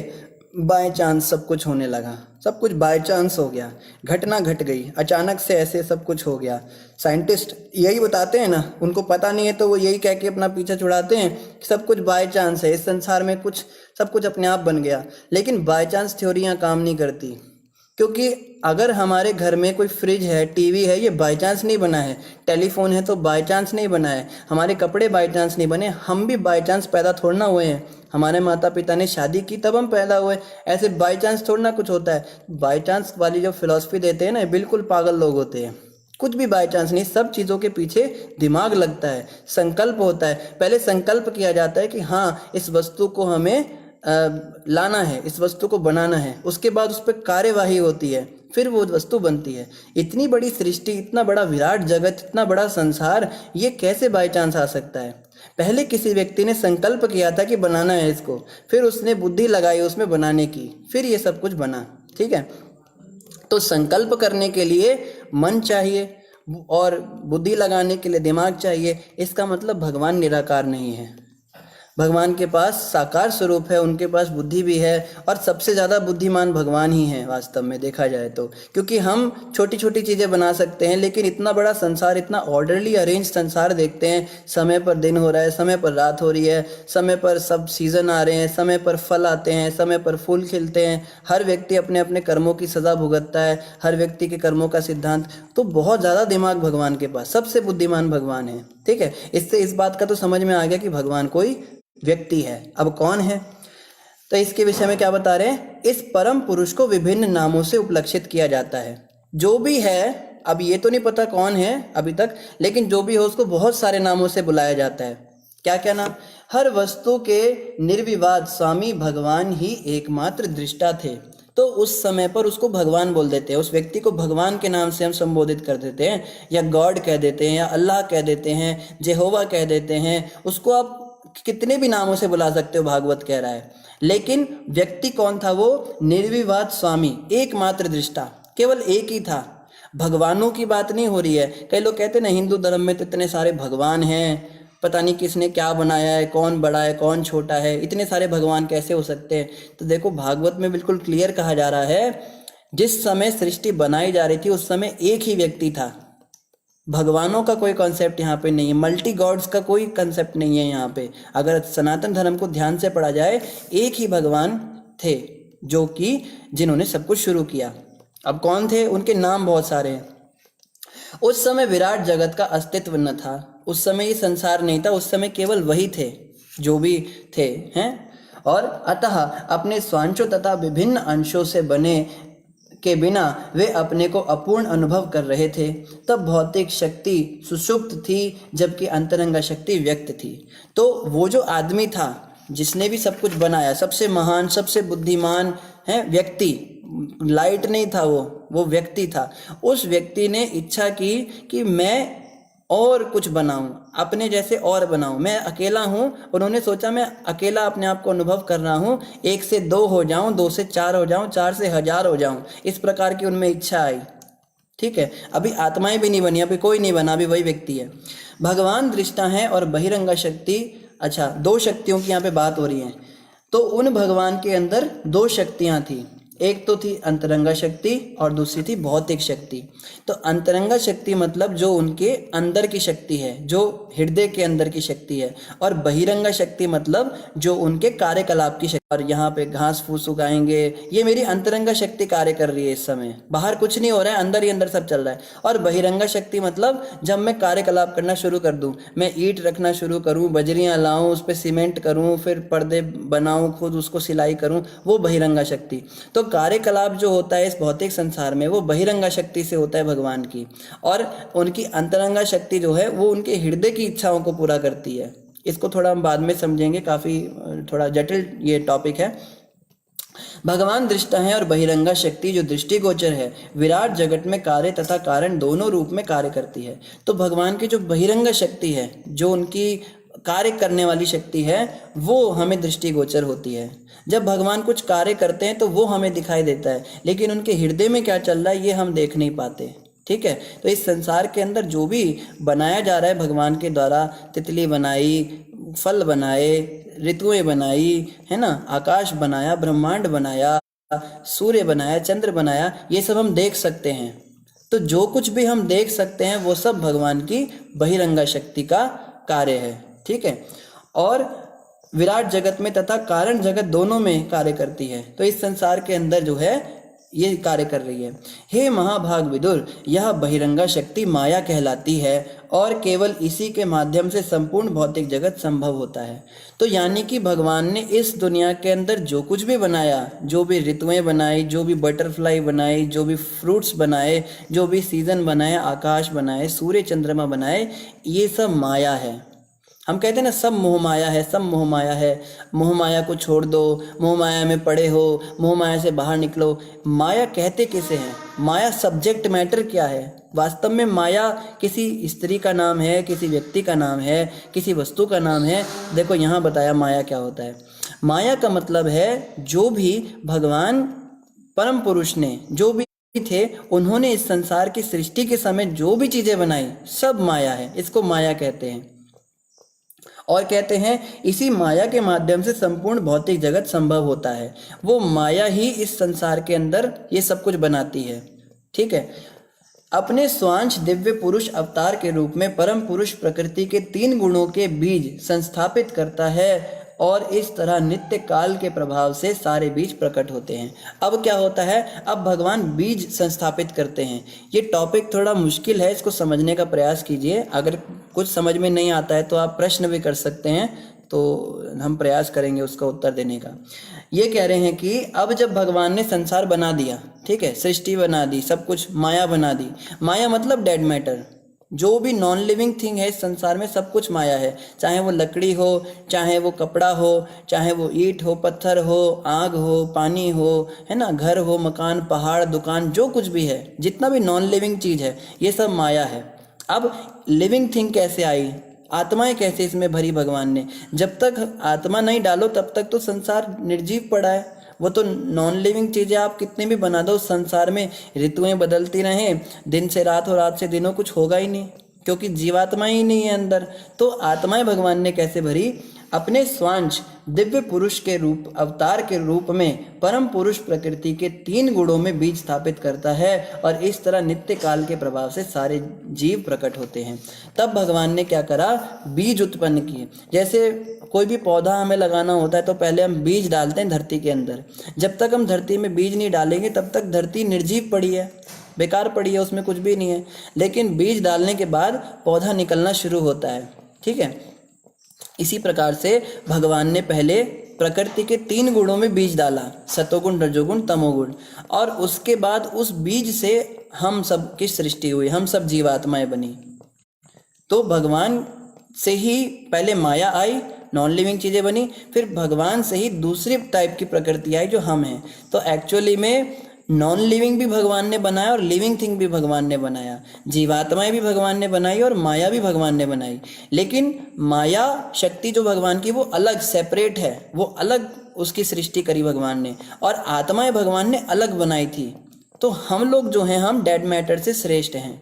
बाय चांस सब कुछ होने लगा। सब कुछ बाय चांस हो गया, घटना घट गई, अचानक से ऐसे सब कुछ हो गया। साइंटिस्ट यही बताते हैं ना, उनको पता नहीं है तो वो यही कह के अपना पीछा छुड़ाते हैं कि सब कुछ बाय चांस है, इस संसार में कुछ सब कुछ अपने आप बन गया। लेकिन बाय चांस थ्योरियाँ काम नहीं करती, क्योंकि अगर हमारे घर में कोई फ्रिज है, टीवी है, ये बाय चांस नहीं बना है। टेलीफोन है तो बाय चांस नहीं बना है। हमारे कपड़े बाय चांस नहीं बने, हम भी बाय चांस पैदा थोड़ा ना हुए हैं। हमारे माता पिता ने शादी की तब हम पैदा हुए, ऐसे बाय चांस थोड़ा ना कुछ होता है। बाय चांस वाली जो फिलॉसफी देते हैं ना, बिल्कुल पागल लोग होते हैं। कुछ भी बाय चांस नहीं, सब चीज़ों के पीछे दिमाग लगता है, संकल्प होता है। पहले संकल्प किया जाता है कि हाँ इस वस्तु को हमें लाना है, इस वस्तु को बनाना है, उसके बाद उस पर कार्यवाही होती है, फिर वो वस्तु बनती है। इतनी बड़ी सृष्टि, इतना बड़ा विराट जगत, इतना बड़ा संसार, ये कैसे बाय चांस आ सकता है? पहले किसी व्यक्ति ने संकल्प किया था कि बनाना है इसको, फिर उसने बुद्धि लगाई उसमें बनाने की, फिर ये सब कुछ बना। ठीक है, तो संकल्प करने के लिए मन चाहिए और बुद्धि लगाने के लिए दिमाग चाहिए। इसका मतलब भगवान निराकार नहीं है। भगवान के पास साकार स्वरूप है, उनके पास बुद्धि भी है, और सबसे ज़्यादा बुद्धिमान भगवान ही हैं वास्तव में देखा जाए तो। क्योंकि हम छोटी छोटी चीज़ें बना सकते हैं, लेकिन इतना बड़ा संसार, इतना ऑर्डरली अरेंज संसार देखते हैं, समय पर दिन हो रहा है, समय पर रात हो रही है, समय पर सब सीजन आ रहे हैं, समय पर फल आते हैं, समय पर फूल खिलते हैं, हर व्यक्ति अपने अपने कर्मों की सज़ा भुगतता है, हर व्यक्ति के कर्मों का सिद्धांत। तो बहुत ज़्यादा दिमाग भगवान के पास, सबसे बुद्धिमान भगवान है। ठीक है, इससे इस बात का तो समझ में आ गया कि भगवान कोई व्यक्ति है। अब कौन है, तो इसके विषय में क्या बता रहे हैं, इस परम पुरुष को विभिन्न नामों से उपलक्षित किया जाता है। जो भी है, अब ये तो नहीं पता कौन है अभी तक, लेकिन जो भी हो उसको बहुत सारे नामों से बुलाया जाता है। क्या क्या नाम, हर वस्तु के निर्विवाद स्वामी भगवान ही एकमात्र दृष्टा थे। तो उस समय पर उसको भगवान बोल देते हैं, उस व्यक्ति को भगवान के नाम से हम संबोधित कर देते हैं, या गॉड कह देते हैं, या अल्लाह कह देते हैं, जेहोवा कह देते हैं, उसको आप कितने भी नामों से बुला सकते हो, भागवत कह रहा है। लेकिन व्यक्ति कौन था, वो निर्विवाद स्वामी, एकमात्र दृष्टा, केवल एक ही था। भगवानों की बात नहीं हो रही है। कई लोग कहते हैं ना, हिंदू धर्म में तो इतने सारे भगवान हैं, पता नहीं किसने क्या बनाया है, कौन बड़ा है कौन छोटा है, इतने सारे भगवान कैसे हो सकते हैं। तो देखो भागवत में बिल्कुल क्लियर कहा जा रहा है, जिस समय सृष्टि बनाई जा रही थी उस समय एक ही व्यक्ति था। भगवानों का कोई कॉन्सेप्ट यहाँ पे नहीं है, मल्टी गॉड्स का कोई कॉन्सेप्ट नहीं है यहाँ पे। अगर सनातन धर्म को ध्यान से पढ़ा जाए, एक ही भगवान थे जो कि जिन्होंने सब कुछ शुरू किया। अब कौन थे, उनके नाम बहुत सारे हैं। उस समय विराट जगत का अस्तित्व न था, उस समय ये संसार नहीं था, उस समय केवल वही थे जो भी थे हैं। और अतः अपने स्वांशों तथा विभिन्न अंशों से बने के बिना वे अपने को अपूर्ण अनुभव कर रहे थे। तब भौतिक शक्ति सुषुप्त थी, जबकि अंतरंगा शक्ति व्यक्त थी। तो वो जो आदमी था जिसने भी सब कुछ बनाया, सबसे महान सबसे बुद्धिमान है व्यक्ति, लाइट नहीं था वो व्यक्ति था। उस व्यक्ति ने इच्छा की कि मैं और कुछ बनाऊं, अपने जैसे और बनाऊं। मैं अकेला हूं, उन्होंने सोचा मैं अकेला अपने आप को अनुभव कर रहा हूं, 1 से 2 हो जाऊं, 2 से 4 हो जाऊं, 4 से 1000 हो जाऊं। इस प्रकार की उनमें इच्छा आई। ठीक है, अभी आत्माएं भी नहीं बनी, अभी कोई नहीं बना, अभी वही व्यक्ति है। भगवान दृष्टा है और बहिरंगा शक्ति, अच्छा 2 शक्तियों की यहाँ पे बात हो रही है। तो उन भगवान के अंदर 2 शक्तियाँ थी, एक तो थी अंतरंगा शक्ति और दूसरी थी भौतिक शक्ति। तो अंतरंगा शक्ति मतलब जो उनके अंदर की शक्ति है, जो हृदय के अंदर की शक्ति है, और बहिरंगा शक्ति मतलब जो उनके कार्यकलाप की शक्ति। और यहाँ पे घास फूस उगाएंगे, ये मेरी अंतरंगा शक्ति कार्य कर रही है इस समय, बाहर कुछ नहीं हो रहा है, अंदर ही अंदर सब चल रहा है। और बहिरंगा शक्ति मतलब जब मैं कार्यकलाप करना शुरू कर दूं, मैं ईंट रखना शुरू करूं, बजरियां लाऊं, उस पर सीमेंट करूं, फिर पर्दे बनाऊं, खुद उसको सिलाई करूं, वो बहिरंगा शक्ति। तो कार्यकलाप जो होता है इस भौतिक संसार में, वो बहिरंगा शक्ति से होता है भगवान की। और उनकी अंतरंगा शक्ति जो है वो उनके हृदय की इच्छाओं को पूरा करती है। इसको थोड़ा हम बाद में समझेंगे, काफ़ी थोड़ा जटिल ये टॉपिक है। भगवान दृष्टा है और बहिरंगा शक्ति जो दृष्टिगोचर है, विराट जगत में कार्य तथा कारण दोनों रूप में कार्य करती है। तो भगवान की जो बहिरंगा शक्ति है, जो उनकी कार्य करने वाली शक्ति है, वो हमें दृष्टिगोचर होती है। जब भगवान कुछ कार्य करते हैं तो वो हमें दिखाई देता है, लेकिन उनके हृदय में क्या चल रहा है ये हम देख नहीं पाते। ठीक है, तो इस संसार के अंदर जो भी बनाया जा रहा है भगवान के द्वारा, तितली बनाई, फल बनाए, ऋतुएं बनाई, है ना, आकाश बनाया, ब्रह्मांड बनाया, सूर्य बनाया, चंद्र बनाया, ये सब हम देख सकते हैं। तो जो कुछ भी हम देख सकते हैं वो सब भगवान की बहिरंगा शक्ति का कार्य है। ठीक है, और विराट जगत में तथा कारण जगत दोनों में कार्य करती है। तो इस संसार के अंदर जो है ये कार्य कर रही है। हे महाभाग विदुर, यह बहिरंगा शक्ति माया कहलाती है और केवल इसी के माध्यम से संपूर्ण भौतिक जगत संभव होता है। तो यानी कि भगवान ने इस दुनिया के अंदर जो कुछ भी बनाया, जो भी ऋतुएं बनाई, जो भी बटरफ्लाई बनाई, जो भी फ्रूट्स बनाए, जो भी सीजन बनाए, आकाश बनाए, सूर्य चंद्रमा बनाए, ये सब माया है। हम कहते हैं ना सब मोह माया है, सब मोह माया है, मोह माया को छोड़ दो, मोह माया में पड़े हो, मोह माया से बाहर निकलो। माया कहते किसे हैं? माया सब्जेक्ट मैटर क्या है? वास्तव में माया किसी स्त्री का नाम है, किसी व्यक्ति का नाम है, किसी वस्तु का नाम है। देखो यहाँ बताया माया क्या होता है। माया का मतलब है जो भी भगवान परम पुरुष ने, जो भी थे, उन्होंने इस संसार की सृष्टि के समय जो भी चीज़ें बनाई सब माया है, इसको माया कहते हैं। और कहते हैं इसी माया के माध्यम से संपूर्ण भौतिक जगत संभव होता है। वो माया ही इस संसार के अंदर ये सब कुछ बनाती है। ठीक है। अपने स्वांश दिव्य पुरुष अवतार के रूप में परम पुरुष प्रकृति के 3 गुणों के बीज संस्थापित करता है और इस तरह नित्य काल के प्रभाव से सारे बीज प्रकट होते हैं। अब क्या होता है, अब भगवान बीज संस्थापित करते हैं। ये टॉपिक थोड़ा मुश्किल है, इसको समझने का प्रयास कीजिए। अगर कुछ समझ में नहीं आता है तो आप प्रश्न भी कर सकते हैं, तो हम प्रयास करेंगे उसका उत्तर देने का। ये कह रहे हैं कि अब जब भगवान ने संसार बना दिया, ठीक है, सृष्टि बना दी, सब कुछ माया बना दी। माया मतलब डेड मैटर, जो भी नॉन लिविंग थिंग है इस संसार में सब कुछ माया है। चाहे वो लकड़ी हो, चाहे वो कपड़ा हो, चाहे वो ईंट हो, पत्थर हो, आग हो, पानी हो, है ना, घर हो, मकान, पहाड़, दुकान, जो कुछ भी है, जितना भी नॉन लिविंग चीज़ है ये सब माया है। अब लिविंग थिंग कैसे आई, आत्माएं कैसे इसमें भरी भगवान ने। जब तक आत्मा नहीं डालो तब तक तो संसार निर्जीव पड़ा है। वो तो नॉन लिविंग चीज़ें आप कितने भी बना दो, संसार में ऋतुएं बदलती रहें, दिन से रात और रात से दिनों, कुछ होगा ही नहीं, क्योंकि जीवात्मा ही नहीं है अंदर। तो आत्माएं भगवान ने कैसे भरी, अपने स्वांश दिव्य पुरुष के रूप, अवतार के रूप में परम पुरुष प्रकृति के 3 गुणों में बीज स्थापित करता है और इस तरह नित्य काल के प्रभाव से सारे जीव प्रकट होते हैं। तब भगवान ने क्या करा, बीज उत्पन्न किए। जैसे कोई भी पौधा हमें लगाना होता है तो पहले हम बीज डालते हैं धरती के अंदर। जब तक हम धरती में बीज नहीं डालेंगे तब तक धरती निर्जीव पड़ी है, बेकार पड़ी है, उसमें कुछ भी नहीं है। लेकिन बीज डालने के बाद पौधा निकलना शुरू होता है। ठीक है। इसी प्रकार से भगवान ने पहले प्रकृति के 3 गुणों में बीज डाला, सतोगुण, रजोगुण, तमोगुण, और उसके बाद उस बीज से हम सब की सृष्टि हुई, हम सब जीवात्माएं बनी। तो भगवान से ही पहले माया आई, नॉन लिविंग चीज़ें बनी, फिर भगवान से ही दूसरी टाइप की प्रकृति आई जो हम हैं। तो एक्चुअली में नॉन लिविंग भी भगवान ने बनाया और लिविंग थिंग भी भगवान ने बनाया, जीवात्माएं भी भगवान ने बनाई और माया भी भगवान ने बनाई। लेकिन माया शक्ति जो भगवान की वो अलग सेपरेट है, वो अलग उसकी सृष्टि करी भगवान ने, और आत्माएं भगवान ने अलग बनाई थी। तो हम लोग जो हैं, हम डेड मैटर से श्रेष्ठ हैं।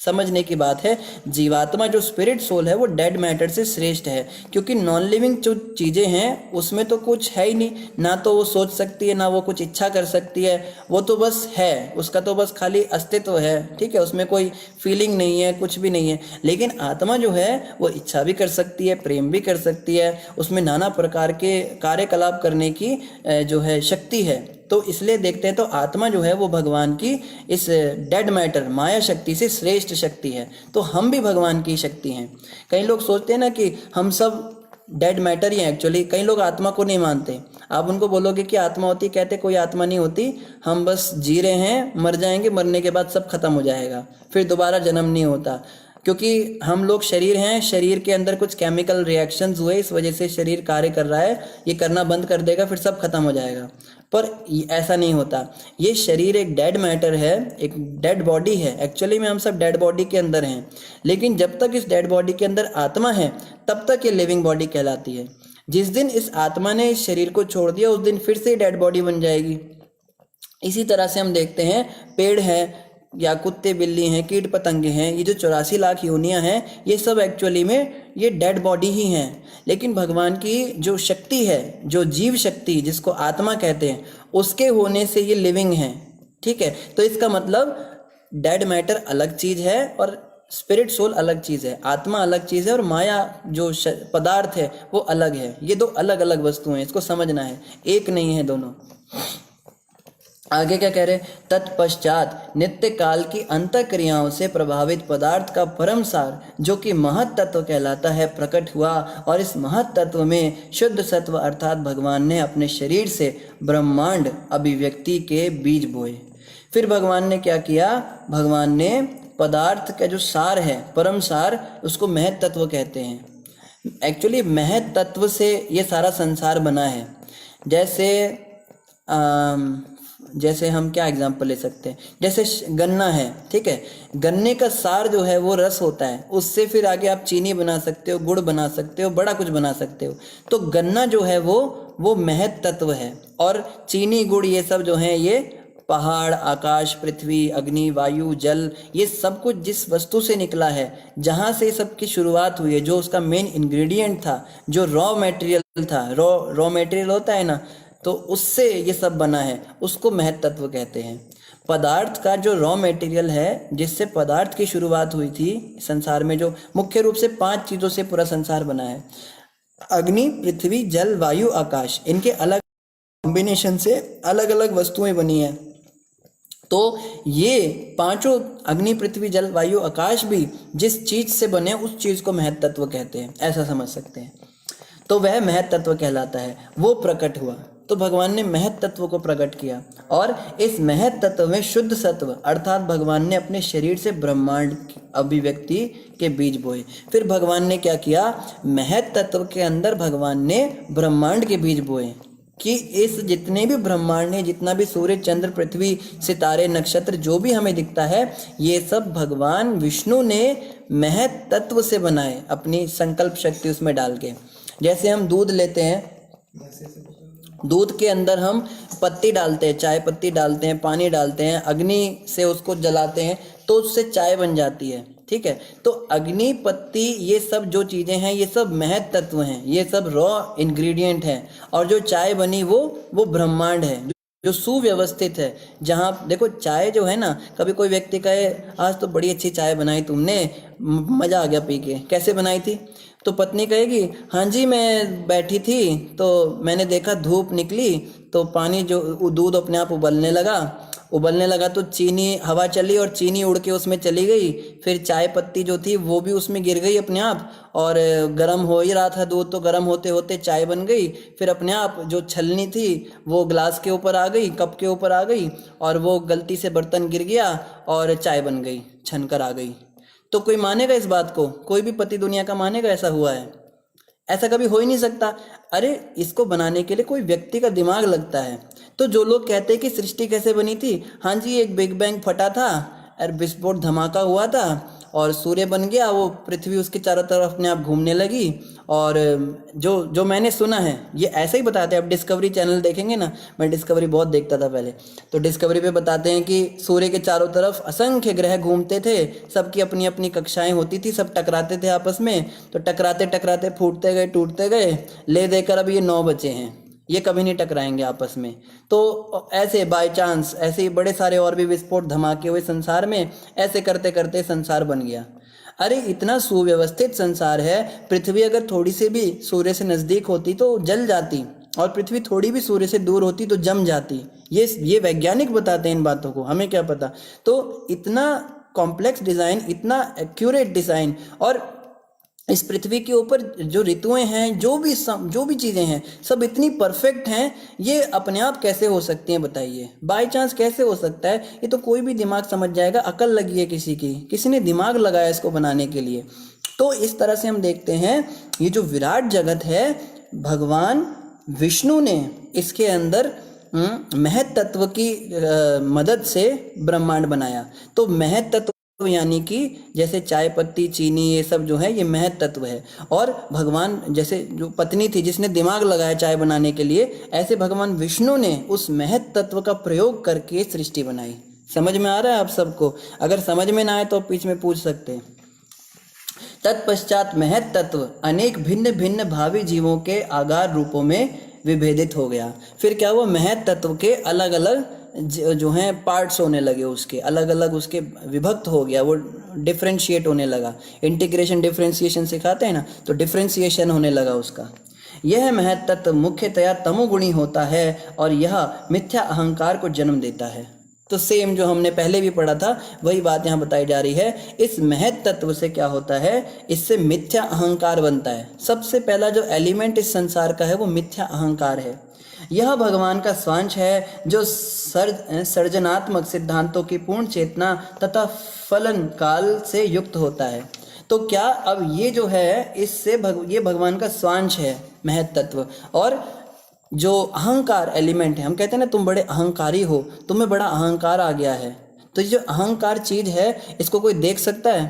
समझने की बात है, जीवात्मा जो स्पिरिट सोल है वो डेड मैटर से श्रेष्ठ है, क्योंकि नॉन लिविंग जो चीज़ें हैं उसमें तो कुछ है ही नहीं, ना तो वो सोच सकती है, ना वो कुछ इच्छा कर सकती है, वो तो बस है, उसका तो बस खाली अस्तित्व है। ठीक है, उसमें कोई फीलिंग नहीं है, कुछ भी नहीं है। लेकिन आत्मा जो है वो इच्छा भी कर सकती है, प्रेम भी कर सकती है, उसमें नाना प्रकार के कार्यकलाप करने की जो है शक्ति है। तो इसलिए देखते हैं तो आत्मा जो है वो भगवान की इस डेड मैटर माया शक्ति से श्रेष्ठ शक्ति है। तो हम भी भगवान की शक्ति हैं। कई लोग सोचते हैं ना कि हम सब डेड मैटर ही हैं। एक्चुअली कई लोग आत्मा को नहीं मानते। आप उनको बोलोगे कि आत्मा होती, कहते कोई आत्मा नहीं होती, हम बस जी रहे हैं, मर जाएंगे, मरने के बाद सब खत्म हो जाएगा, फिर दोबारा जन्म नहीं होता। क्योंकि हम लोग शरीर हैं, शरीर के अंदर कुछ केमिकल रिएक्शंस हुए, इस वजह से शरीर कार्य कर रहा है, ये करना बंद कर देगा, फिर सब खत्म हो जाएगा। पर ऐसा नहीं होता। ये शरीर एक डेड मैटर है, एक डेड बॉडी है। एक्चुअली में हम सब डेड बॉडी के अंदर हैं, लेकिन जब तक इस डेड बॉडी के अंदर आत्मा है तब तक ये लिविंग बॉडी कहलाती है। जिस दिन इस आत्मा ने इस शरीर को छोड़ दिया उस दिन फिर से डेड बॉडी बन जाएगी। इसी तरह से हम देखते हैं पेड़ है या कुत्ते बिल्ली हैं, कीट पतंगे हैं, ये जो 84 लाख योनियां हैं, ये सब एक्चुअली में ये डेड बॉडी ही हैं। लेकिन भगवान की जो शक्ति है, जो जीव शक्ति जिसको आत्मा कहते हैं, उसके होने से ये लिविंग है। ठीक है, तो इसका मतलब डेड मैटर अलग चीज़ है और स्पिरिट सोल अलग चीज़ है, आत्मा अलग चीज़ है और माया जो पदार्थ है वो अलग है। ये दो अलग अलग वस्तुएं, इसको समझना है, एक नहीं है दोनों। आगे क्या कह रहे, तत्पश्चात नित्य काल की अंत क्रियाओं से प्रभावित पदार्थ का परम सार जो कि महत तत्व कहलाता है प्रकट हुआ, और इस महत तत्व में शुद्ध सत्व अर्थात भगवान ने अपने शरीर से ब्रह्मांड अभिव्यक्ति के बीज बोए। फिर भगवान ने क्या किया, भगवान ने पदार्थ का जो सार है, परम सार, उसको महत तत्व कहते हैं। एक्चुअली महत तत्व से ये सारा संसार बना है। जैसे हम क्या एग्जांपल ले सकते हैं, जैसे गन्ना है, ठीक है, गन्ने का सार जो है वो रस होता है, उससे फिर आगे आप चीनी बना सकते हो, गुड़ बना सकते हो, बड़ा कुछ बना सकते हो। तो गन्ना जो है वो महत तत्व है, और चीनी गुड़ ये सब जो है ये पहाड़, आकाश, पृथ्वी, अग्नि, वायु, जल, ये सब कुछ जिस वस्तु से निकला है, जहाँ से सबकी शुरुआत हुई है, जो उसका मेन इंग्रेडिएंट था, जो रॉ मटेरियल था, रॉ मटेरियल होता है ना, तो उससे ये सब बना है, उसको महत तत्व कहते हैं। पदार्थ का जो रॉ मटेरियल है, जिससे पदार्थ की शुरुआत हुई थी संसार में, जो मुख्य रूप से 5 चीज़ों से पूरा संसार बना है, अग्नि, पृथ्वी, जल, वायु, आकाश, इनके अलग कॉम्बिनेशन से अलग अलग वस्तुएं बनी हैं। तो ये पांचों, अग्नि, पृथ्वी, जल, वायु, आकाश भी जिस चीज से बने उस चीज को महत तत्व कहते हैं, ऐसा समझ सकते हैं। तो वह महत तत्व कहलाता है, वो प्रकट हुआ। तो भगवान ने महत तत्व को प्रकट किया और इस महत तत्व में शुद्ध सत्व अर्थात भगवान ने अपने शरीर से ब्रह्मांड की अभिव्यक्ति के बीज बोए। फिर भगवान ने क्या किया, महत तत्व के अंदर भगवान ने ब्रह्मांड के बीज बोए कि इस जितने भी ब्रह्मांड है, जितना भी सूर्य, चंद्र, पृथ्वी, सितारे, नक्षत्र, जो भी हमें दिखता है, ये सब भगवान विष्णु ने महत तत्व से बनाए, अपनी संकल्प शक्ति उसमें डाल के। जैसे हम दूध लेते हैं, दूध के अंदर हम पत्ती डालते हैं, चाय पत्ती डालते हैं, पानी डालते हैं, अग्नि से उसको जलाते हैं तो उससे चाय बन जाती है, ठीक है। तो अग्नि, पत्ती, ये सब जो चीज़ें हैं, ये सब महत तत्व हैं, ये सब रॉ इंग्रेडिएंट हैं। और जो चाय बनी वो ब्रह्मांड है, जो सुव्यवस्थित है। जहाँ देखो चाय जो है ना, कभी कोई व्यक्ति कहे आज तो बड़ी अच्छी चाय बनाई तुमने, मज़ा आ गया पी के, कैसे बनाई थी? तो पत्नी कहेगी हाँ जी, मैं बैठी थी तो मैंने देखा धूप निकली तो पानी जो दूध अपने आप उबलने लगा तो चीनी, हवा चली और चीनी उड़ के उसमें चली गई। फिर चाय पत्ती जो थी वो भी उसमें गिर गई अपने आप, और गर्म हो ही रहा था दूध, तो गर्म होते होते चाय बन गई। फिर अपने आप जो छलनी थी वो ग्लास के ऊपर आ गई, कप के ऊपर आ गई, और वो गलती से बर्तन गिर गया और चाय बन गई, छनकर आ गई। तो कोई मानेगा इस बात को? कोई भी पति दुनिया का मानेगा ऐसा हुआ है? ऐसा कभी हो ही नहीं सकता। अरे इसको बनाने के लिए कोई व्यक्ति का दिमाग लगता है। तो जो लोग कहते हैं कि सृष्टि कैसे बनी थी, हाँ जी एक बिग बैंग फटा था और विस्फोट धमाका हुआ था और सूर्य बन गया, वो पृथ्वी उसके चारों तरफ अपने आप घूमने लगी। और जो मैंने सुना है ये ऐसे ही बताते हैं। अब डिस्कवरी चैनल देखेंगे ना, मैं डिस्कवरी बहुत देखता था पहले, तो डिस्कवरी पे बताते हैं कि सूर्य के चारों तरफ असंख्य ग्रह घूमते थे, सबकी अपनी अपनी कक्षाएं होती थी, सब टकराते थे आपस में, तो टकराते टकराते फूटते गए, टूटते गए, ले देकर अब ये 9 बचे हैं, ये कभी नहीं टकराएंगे आपस में। तो ऐसे बाय चांस ऐसे ही बड़े सारे और भी विस्फोट धमाके हुए संसार में, ऐसे करते करते संसार बन गया। अरे इतना सुव्यवस्थित संसार है, पृथ्वी अगर थोड़ी सी भी सूर्य से नज़दीक होती तो जल जाती, और पृथ्वी थोड़ी भी सूर्य से दूर होती तो जम जाती। ये वैज्ञानिक बताते हैं इन बातों को, हमें क्या पता। तो इतना कॉम्प्लेक्स डिज़ाइन, इतना एक्यूरेट डिज़ाइन, और इस पृथ्वी के ऊपर जो ऋतुएं हैं, जो भी चीज़ें हैं, सब इतनी परफेक्ट हैं, ये अपने आप कैसे हो सकती हैं बताइए? बाय चांस कैसे हो सकता है? ये तो कोई भी दिमाग समझ जाएगा, अकल लगी है किसी ने दिमाग लगाया इसको बनाने के लिए। तो इस तरह से हम देखते हैं ये जो विराट जगत है, भगवान विष्णु ने इसके अंदर महत तत्व की मदद से ब्रह्मांड बनाया। तो महत तत्व यानी कि जैसे चाय पत्ती, चीनी, ये सब जो है ये महत तत्व है। और भगवान जैसे जो पत्नी थी जिसने दिमाग लगाया चाय बनाने के लिए, ऐसे भगवान विष्णु ने उस महत तत्व का प्रयोग करके सृष्टि बनाई। समझ में आ रहा है आप सबको? अगर समझ में ना आए तो बीच में पूछ सकते हैं। तत्पश्चात महत तत्व अनेक भिन्न भिन्न भावी जीवों के आकार रूपों में विभेदित हो गया। फिर क्या हुआ, महत तत्व के अलग अलग जो हैं पार्ट्स होने लगे, उसके अलग अलग उसके विभक्त हो गया, वो डिफ्रेंशिएट होने लगा। इंटीग्रेशन डिफ्रेंशिएशन सिखाते हैं ना, तो डिफ्रेंशिएशन होने लगा उसका। यह महत तत्व मुख्यतया तमोगुणी होता है और यह मिथ्या अहंकार को जन्म देता है। तो सेम जो हमने पहले भी पढ़ा था वही बात यहाँ बताई जा रही है। इस महत तत्व से क्या होता है, इससे मिथ्या अहंकार बनता है। सबसे पहला जो एलिमेंट इस संसार का है वो मिथ्या अहंकार है। यह भगवान का स्वांश है जो सर्जनात्मक सिद्धांतों की पूर्ण चेतना तथा फलन काल से युक्त होता है। तो क्या अब ये जो है इससे ये भगवान का स्वांश है महत तत्व। और जो अहंकार एलिमेंट है, हम कहते हैं ना तुम बड़े अहंकारी हो, तुम्हें बड़ा अहंकार आ गया है, तो ये जो अहंकार चीज है इसको कोई देख सकता है?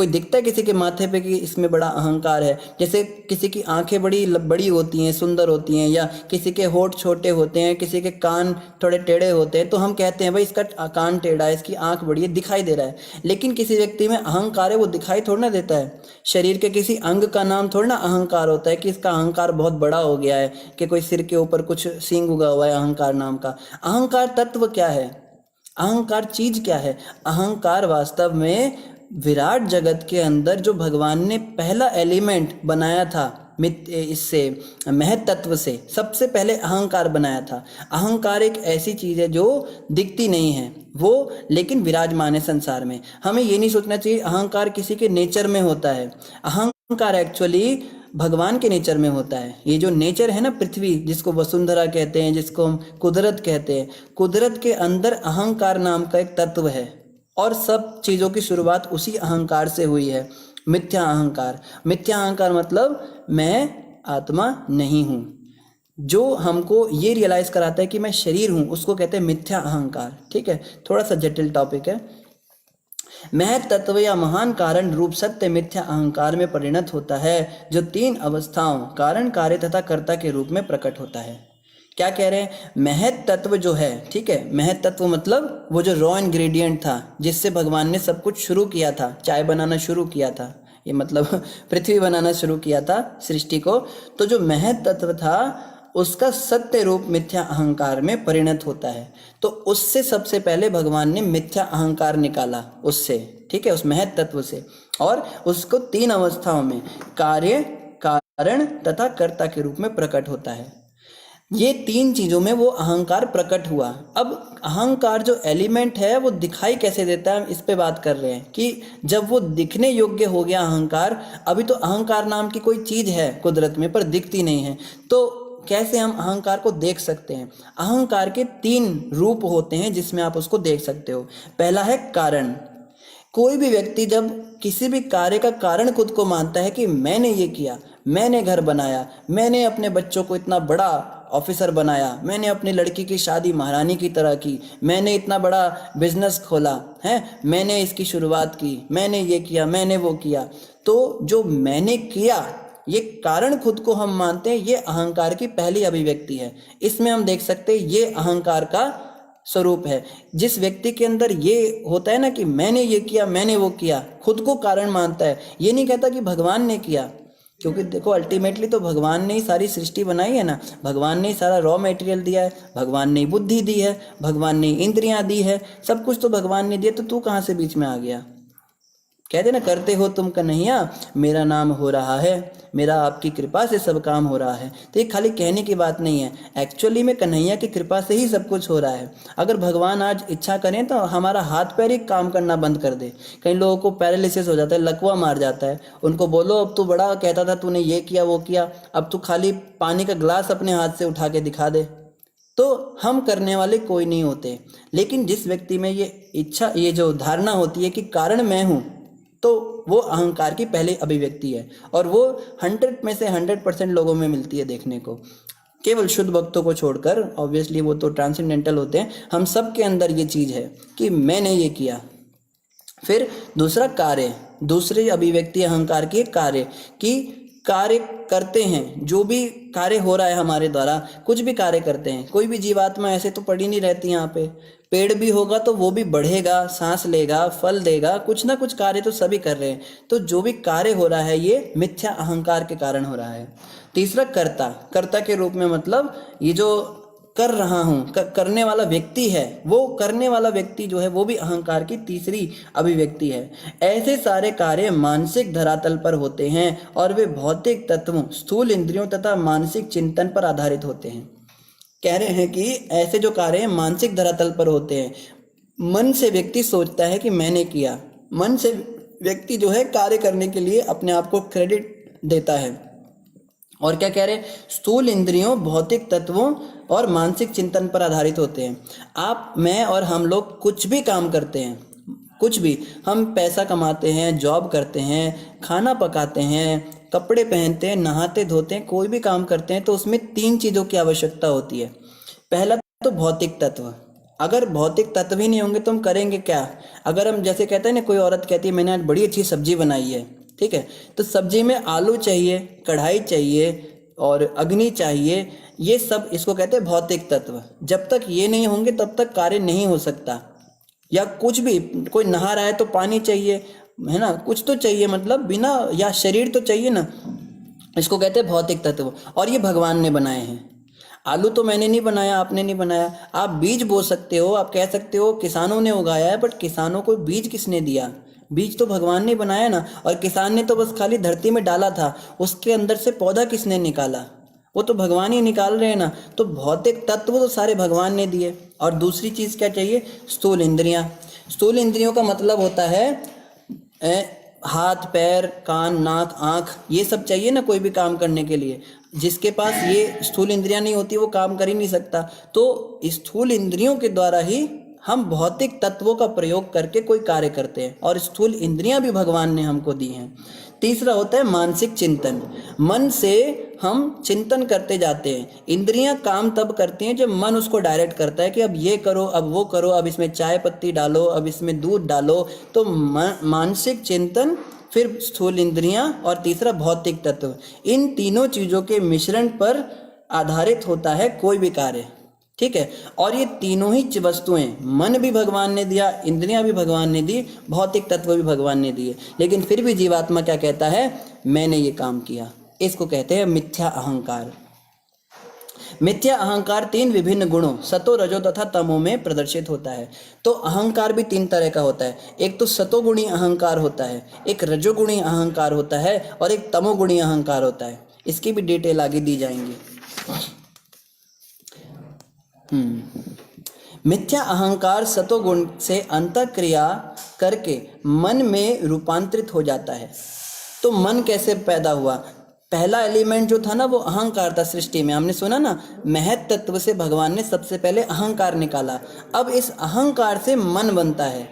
कोई दिखता है किसी के माथे पे कि इसमें बड़ा अहंकार है? जैसे किसी की आंखें बड़ी होती हैं, सुंदर होती हैं, या किसी के होंठ छोटे होते हैं, किसी के कान थोड़े टेढ़े होते हैं, तो हम कहते हैं भाई इसका कान टेढ़ा है, इसकी आंख बड़ी है, दिखाई दे रहा है। लेकिन किसी व्यक्ति में अहंकार है, वो दिखाई थोड़ा ना देता है। शरीर के किसी अंग का नाम थोड़ा ना अहंकार होता है कि इसका अहंकार बहुत बड़ा हो गया है, कि कोई सिर के ऊपर कुछ सींग उगा हुआ है अहंकार नाम का। अहंकार तत्व क्या है? अहंकार चीज क्या है? अहंकार वास्तव में विराट जगत के अंदर जो भगवान ने पहला एलिमेंट बनाया था, इससे महत तत्व से सबसे पहले अहंकार बनाया था। अहंकार एक ऐसी चीज है जो दिखती नहीं है वो, लेकिन विराजमान है संसार में। हमें ये नहीं सोचना चाहिए अहंकार किसी के नेचर में होता है। अहंकार एक्चुअली भगवान के नेचर में होता है। ये जो नेचर है ना, पृथ्वी जिसको वसुंधरा कहते हैं, जिसको हम कुदरत कहते हैं, कुदरत के अंदर अहंकार नाम का एक तत्व है, और सब चीज़ों की शुरुआत उसी अहंकार से हुई है। मिथ्या अहंकार। मिथ्या अहंकार मतलब मैं आत्मा नहीं हूँ। जो हमको ये रियलाइज कराता है कि मैं शरीर हूँ, उसको कहते हैं मिथ्या अहंकार। ठीक है, थोड़ा सा जटिल टॉपिक है। महत तत्व या महान कारण रूप सत्य मिथ्या अहंकार में परिणत होता है, जो तीन अवस्थाओं कारण, कार्य तथा कर्ता के रूप में प्रकट होता है। क्या कह रहे हैं? महत तत्व जो है, ठीक है, महत तत्व मतलब वो जो रॉ इंग्रेडिएंट था जिससे भगवान ने सब कुछ शुरू किया था, चाय बनाना शुरू किया था, ये मतलब पृथ्वी बनाना शुरू किया था सृष्टि को। तो जो महत तत्व था उसका सत्य रूप मिथ्या अहंकार में परिणत होता है। तो उससे सबसे पहले भगवान ने मिथ्या अहंकार निकाला उससे, ठीक है, उस महत तत्व से, और उसको तीन अवस्थाओं में कार्य, कारण तथा कर्ता के रूप में प्रकट होता है। ये तीन चीजों में वो अहंकार प्रकट हुआ। अब अहंकार जो एलिमेंट है वो दिखाई कैसे देता है, हम इस पे बात कर रहे हैं कि जब वो दिखने योग्य हो गया अहंकार, अभी तो अहंकार नाम की कोई चीज है कुदरत में पर दिखती नहीं है, तो कैसे हम अहंकार को देख सकते हैं? अहंकार के तीन रूप होते हैं जिसमें आप उसको देख सकते हो। पहला है कारण। कोई भी व्यक्ति जब किसी भी कार्य का कारण खुद को मानता है कि मैंने ये किया, मैंने घर बनाया, मैंने अपने बच्चों को इतना बड़ा ऑफिसर बनाया, मैंने अपनी लड़की की शादी महारानी की तरह की, मैंने इतना बड़ा बिजनेस खोला है, मैंने इसकी शुरुआत की, मैंने ये किया, मैंने वो किया, तो जो मैंने किया ये कारण खुद को हम मानते हैं, ये अहंकार की पहली अभिव्यक्ति है। इसमें हम देख सकते हैं ये अहंकार का स्वरूप है। जिस व्यक्ति के अंदर ये होता है ना कि मैंने ये किया, मैंने वो किया, खुद को कारण मानता है, ये नहीं कहता कि भगवान ने किया, क्योंकि देखो अल्टीमेटली तो भगवान ने ही सारी सृष्टि बनाई है ना, भगवान ने ही सारा रॉ मटेरियल दिया है, भगवान ने बुद्धि दी है, भगवान ने इंद्रियां दी है, सब कुछ तो भगवान ने दिया, तो तू कहाँ से बीच में आ गया? कहते ना, करते हो तुम कन्हैया मेरा नाम हो रहा है, मेरा आपकी कृपा से सब काम हो रहा है। तो ये खाली कहने की बात नहीं है, एक्चुअली में कन्हैया की कृपा से ही सब कुछ हो रहा है। अगर भगवान आज इच्छा करें तो हमारा हाथ पैर ही काम करना बंद कर दे। कई लोगों को पैरालिसिस हो जाता है, लकवा मार जाता है, उनको बोलो अब तू बड़ा कहता था, तूने ये किया वो किया, अब तू खाली पानी का ग्लास अपने हाथ से उठा के दिखा दे, तो हम करने वाले कोई नहीं होते। लेकिन जिस व्यक्ति में ये इच्छा, ये जो धारणा होती है कि कारण मैं हूँ, तो वो अहंकार की पहली अभिव्यक्ति है, और वो 100 में से 100% लोगों में मिलती है देखने को, केवल शुद्ध भक्तों को छोड़कर। ऑब्वियसली वो तो ट्रांसेंडेंटल होते हैं, हम सब के अंदर ये चीज़ है कि मैंने ये किया। फिर दूसरा कार्य, दूसरी अभिव्यक्ति अहंकार की कार्य, कि कार्य करते हैं, जो भी कार्य हो रहा है हमारे द्वारा, कुछ भी कार्य करते हैं। कोई भी जीवात्मा ऐसे तो पड़ी नहीं रहती यहाँ पे, पेड़ भी होगा तो वो भी बढ़ेगा, सांस लेगा, फल देगा, कुछ ना कुछ कार्य तो सभी कर रहे हैं। तो जो भी कार्य हो रहा है ये मिथ्या अहंकार के कारण हो रहा है। तीसरा कर्ता, कर्ता के रूप में मतलब ये जो कर रहा हूँ, करने वाला व्यक्ति है, वो करने वाला व्यक्ति जो है वो भी अहंकार की तीसरी अभिव्यक्ति है। ऐसे सारे कार्य मानसिक धरातल पर होते हैं और वे भौतिक तत्वों, स्थूल इंद्रियों तथा मानसिक चिंतन पर आधारित होते हैं। कह रहे हैं कि ऐसे जो कार्य मानसिक धरातल पर होते हैं, मन से व्यक्ति सोचता है कि मैंने किया, मन से व्यक्ति जो है कार्य करने के लिए अपने आप को क्रेडिट देता है। और क्या कह रहे हैं? स्थूल इंद्रियों, भौतिक तत्वों और मानसिक चिंतन पर आधारित होते हैं। आप, मैं और हम लोग कुछ भी काम करते हैं, कुछ भी, हम पैसा कमाते हैं, जॉब करते हैं, खाना पकाते हैं, कपड़े पहनते हैं, नहाते धोते हैं, कोई भी काम करते हैं, तो उसमें तीन चीज़ों की आवश्यकता होती है। पहला तो भौतिक तत्व, अगर भौतिक तत्व ही नहीं होंगे तो हम करेंगे क्या? अगर हम जैसे कहते हैं ना, कोई औरत कहती है मैंने आज बड़ी अच्छी सब्जी बनाई है, ठीक है, तो सब्जी में आलू चाहिए, कढ़ाई चाहिए और अग्नि चाहिए, ये सब इसको कहते हैं भौतिक तत्व। जब तक ये नहीं होंगे तब तक कार्य नहीं हो सकता। या कुछ भी, कोई नहा रहा है तो पानी चाहिए, है ना, कुछ तो चाहिए, मतलब बिना, या शरीर तो चाहिए ना, इसको कहते हैं भौतिक तत्व। और ये भगवान ने बनाए हैं। आलू तो मैंने नहीं बनाया, आपने नहीं बनाया। आप बीज बो सकते हो, आप कह सकते हो किसानों ने उगाया है, बट किसानों को बीज किसने दिया? बीज तो भगवान ने बनाया ना। और किसान ने तो बस खाली धरती में डाला था, उसके अंदर से पौधा किसने निकाला? वो तो भगवान ही निकाल रहे हैं ना। तो भौतिक तत्व तो सारे भगवान ने दिए। और दूसरी चीज क्या चाहिए? स्थूल इंद्रियां। स्थूल इंद्रियों का मतलब होता है हाथ, पैर, कान, नाक, आँख, ये सब चाहिए ना कोई भी काम करने के लिए। जिसके पास ये स्थूल इंद्रियां नहीं होती वो काम कर ही नहीं सकता। तो स्थूल इंद्रियों के द्वारा ही हम भौतिक तत्वों का प्रयोग करके कोई कार्य करते हैं, और स्थूल इंद्रियां भी भगवान ने हमको दी हैं। तीसरा होता है मानसिक चिंतन। मन से हम चिंतन करते जाते हैं। इंद्रियां काम तब करती हैं जब मन उसको डायरेक्ट करता है कि अब ये करो, अब वो करो, अब इसमें चाय पत्ती डालो, अब इसमें दूध डालो। तो मानसिक चिंतन, फिर स्थूल इंद्रियां, और तीसरा भौतिक तत्व। इन तीनों चीज़ों के मिश्रण पर आधारित होता है कोई भी कार्य, ठीक है। और ये तीनों ही वस्तुएं, मन भी भगवान ने दिया, इंद्रियां भी भगवान ने दी, भौतिक तत्व भी भगवान ने दिए, लेकिन फिर भी जीवात्मा क्या कहता है? मैंने ये काम किया। इसको कहते हैं मिथ्या अहंकार। मिथ्या अहंकार 3 विभिन्न गुणों सतो, रजो तथा तमो में प्रदर्शित होता है। तो अहंकार भी 3 तरह का होता है। एक तो सतोगुणी अहंकार होता है, एक रजोगुणी अहंकार होता है, और एक तमोगुणी अहंकार होता है। इसकी भी डिटेल आगे दी जाएंगी। मिथ्या अहंकार सतोगुण से अंतःक्रिया करके मन में रूपांतरित हो जाता है। तो मन कैसे पैदा हुआ? पहला एलिमेंट जो था ना वो अहंकार था सृष्टि में। हमने सुना ना, महत तत्व से भगवान ने सबसे पहले अहंकार निकाला। अब इस अहंकार से मन बनता है।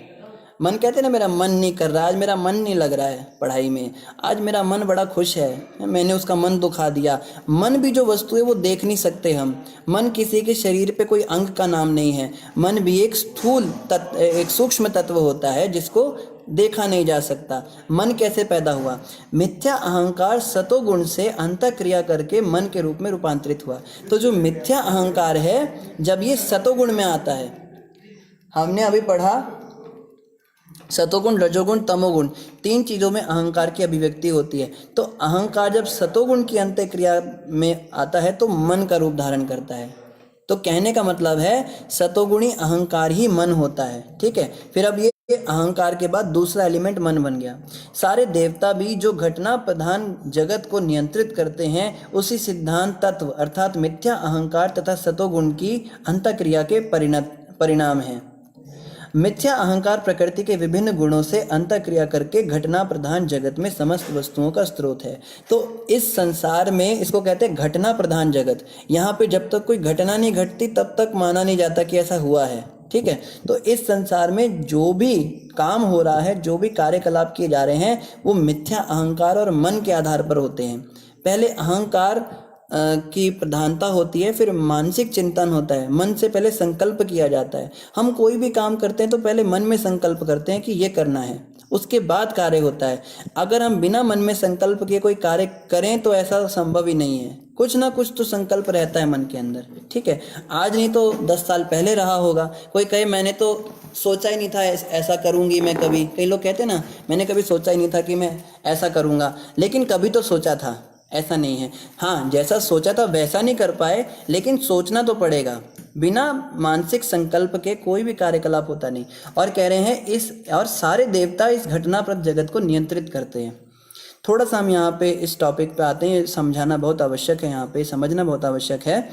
मन कहते हैं ना, मेरा मन नहीं कर रहा, आज मेरा मन नहीं लग रहा है पढ़ाई में, आज मेरा मन बड़ा खुश है, मैंने उसका मन दुखा दिया। मन भी जो वस्तु है वो देख नहीं सकते हम। मन किसी के शरीर पे कोई अंग का नाम नहीं है। मन भी एक स्थूल तत्व, एक सूक्ष्म तत्व होता है जिसको देखा नहीं जा सकता। मन कैसे पैदा हुआ? मिथ्या अहंकार सतोगुण से अंतःक्रिया करके मन के रूप में रूपांतरित हुआ। तो जो मिथ्या अहंकार है, जब ये सतोगुण में आता है, हमने अभी पढ़ा सतोगुण, रजोगुण, तमोगुण, 3 चीज़ों में अहंकार की अभिव्यक्ति होती है। तो अहंकार जब सतोगुण की अंतःक्रिया में आता है तो मन का रूप धारण करता है। तो कहने का मतलब है सतोगुणी अहंकार ही मन होता है, ठीक है। फिर अब ये अहंकार के बाद दूसरा एलिमेंट मन बन गया। सारे देवता भी जो घटना प्रधान जगत को नियंत्रित करते हैं, उसी सिद्धांत तत्व अर्थात मिथ्या अहंकार तथा सतोगुण की अंतःक्रिया के परिणाम है। मिथ्या अहंकार प्रकृति के विभिन्न गुणों से अंतःक्रिया करके घटना प्रधान जगत में समस्त वस्तुओं का स्रोत है। तो इस संसार में इसको कहते हैं घटना प्रधान जगत। यहाँ पे जब तक कोई घटना नहीं घटती तब तक माना नहीं जाता कि ऐसा हुआ है, ठीक है। तो इस संसार में जो भी काम हो रहा है, जो भी कार्यकलाप किए जा रहे हैं, वो मिथ्या अहंकार और मन के आधार पर होते हैं। पहले अहंकार की प्रधानता होती है, फिर मानसिक चिंतन होता है। मन से पहले संकल्प किया जाता है। हम कोई भी काम करते हैं तो पहले मन में संकल्प करते हैं कि ये करना है, उसके बाद कार्य होता है। अगर हम बिना मन में संकल्प के कोई कार्य करें तो ऐसा संभव ही नहीं है। कुछ ना कुछ तो संकल्प रहता है मन के अंदर, ठीक है। आज नहीं तो 10 साल पहले रहा होगा। कोई कहे मैंने तो सोचा ही नहीं था ऐसा करूंगी मैं कभी। कई लोग कहते हैं ना, मैंने कभी सोचा ही नहीं था कि मैं ऐसा करूंगा, लेकिन कभी तो सोचा था, ऐसा नहीं है। हाँ, जैसा सोचा था वैसा नहीं कर पाए, लेकिन सोचना तो पड़ेगा। बिना मानसिक संकल्प के कोई भी कार्यकलाप होता नहीं। और कह रहे हैं इस और सारे देवता इस घटनाप्रद जगत को नियंत्रित करते हैं। थोड़ा सा हम यहाँ पे इस टॉपिक पे आते हैं, समझाना बहुत आवश्यक है, यहाँ पे समझना बहुत आवश्यक है।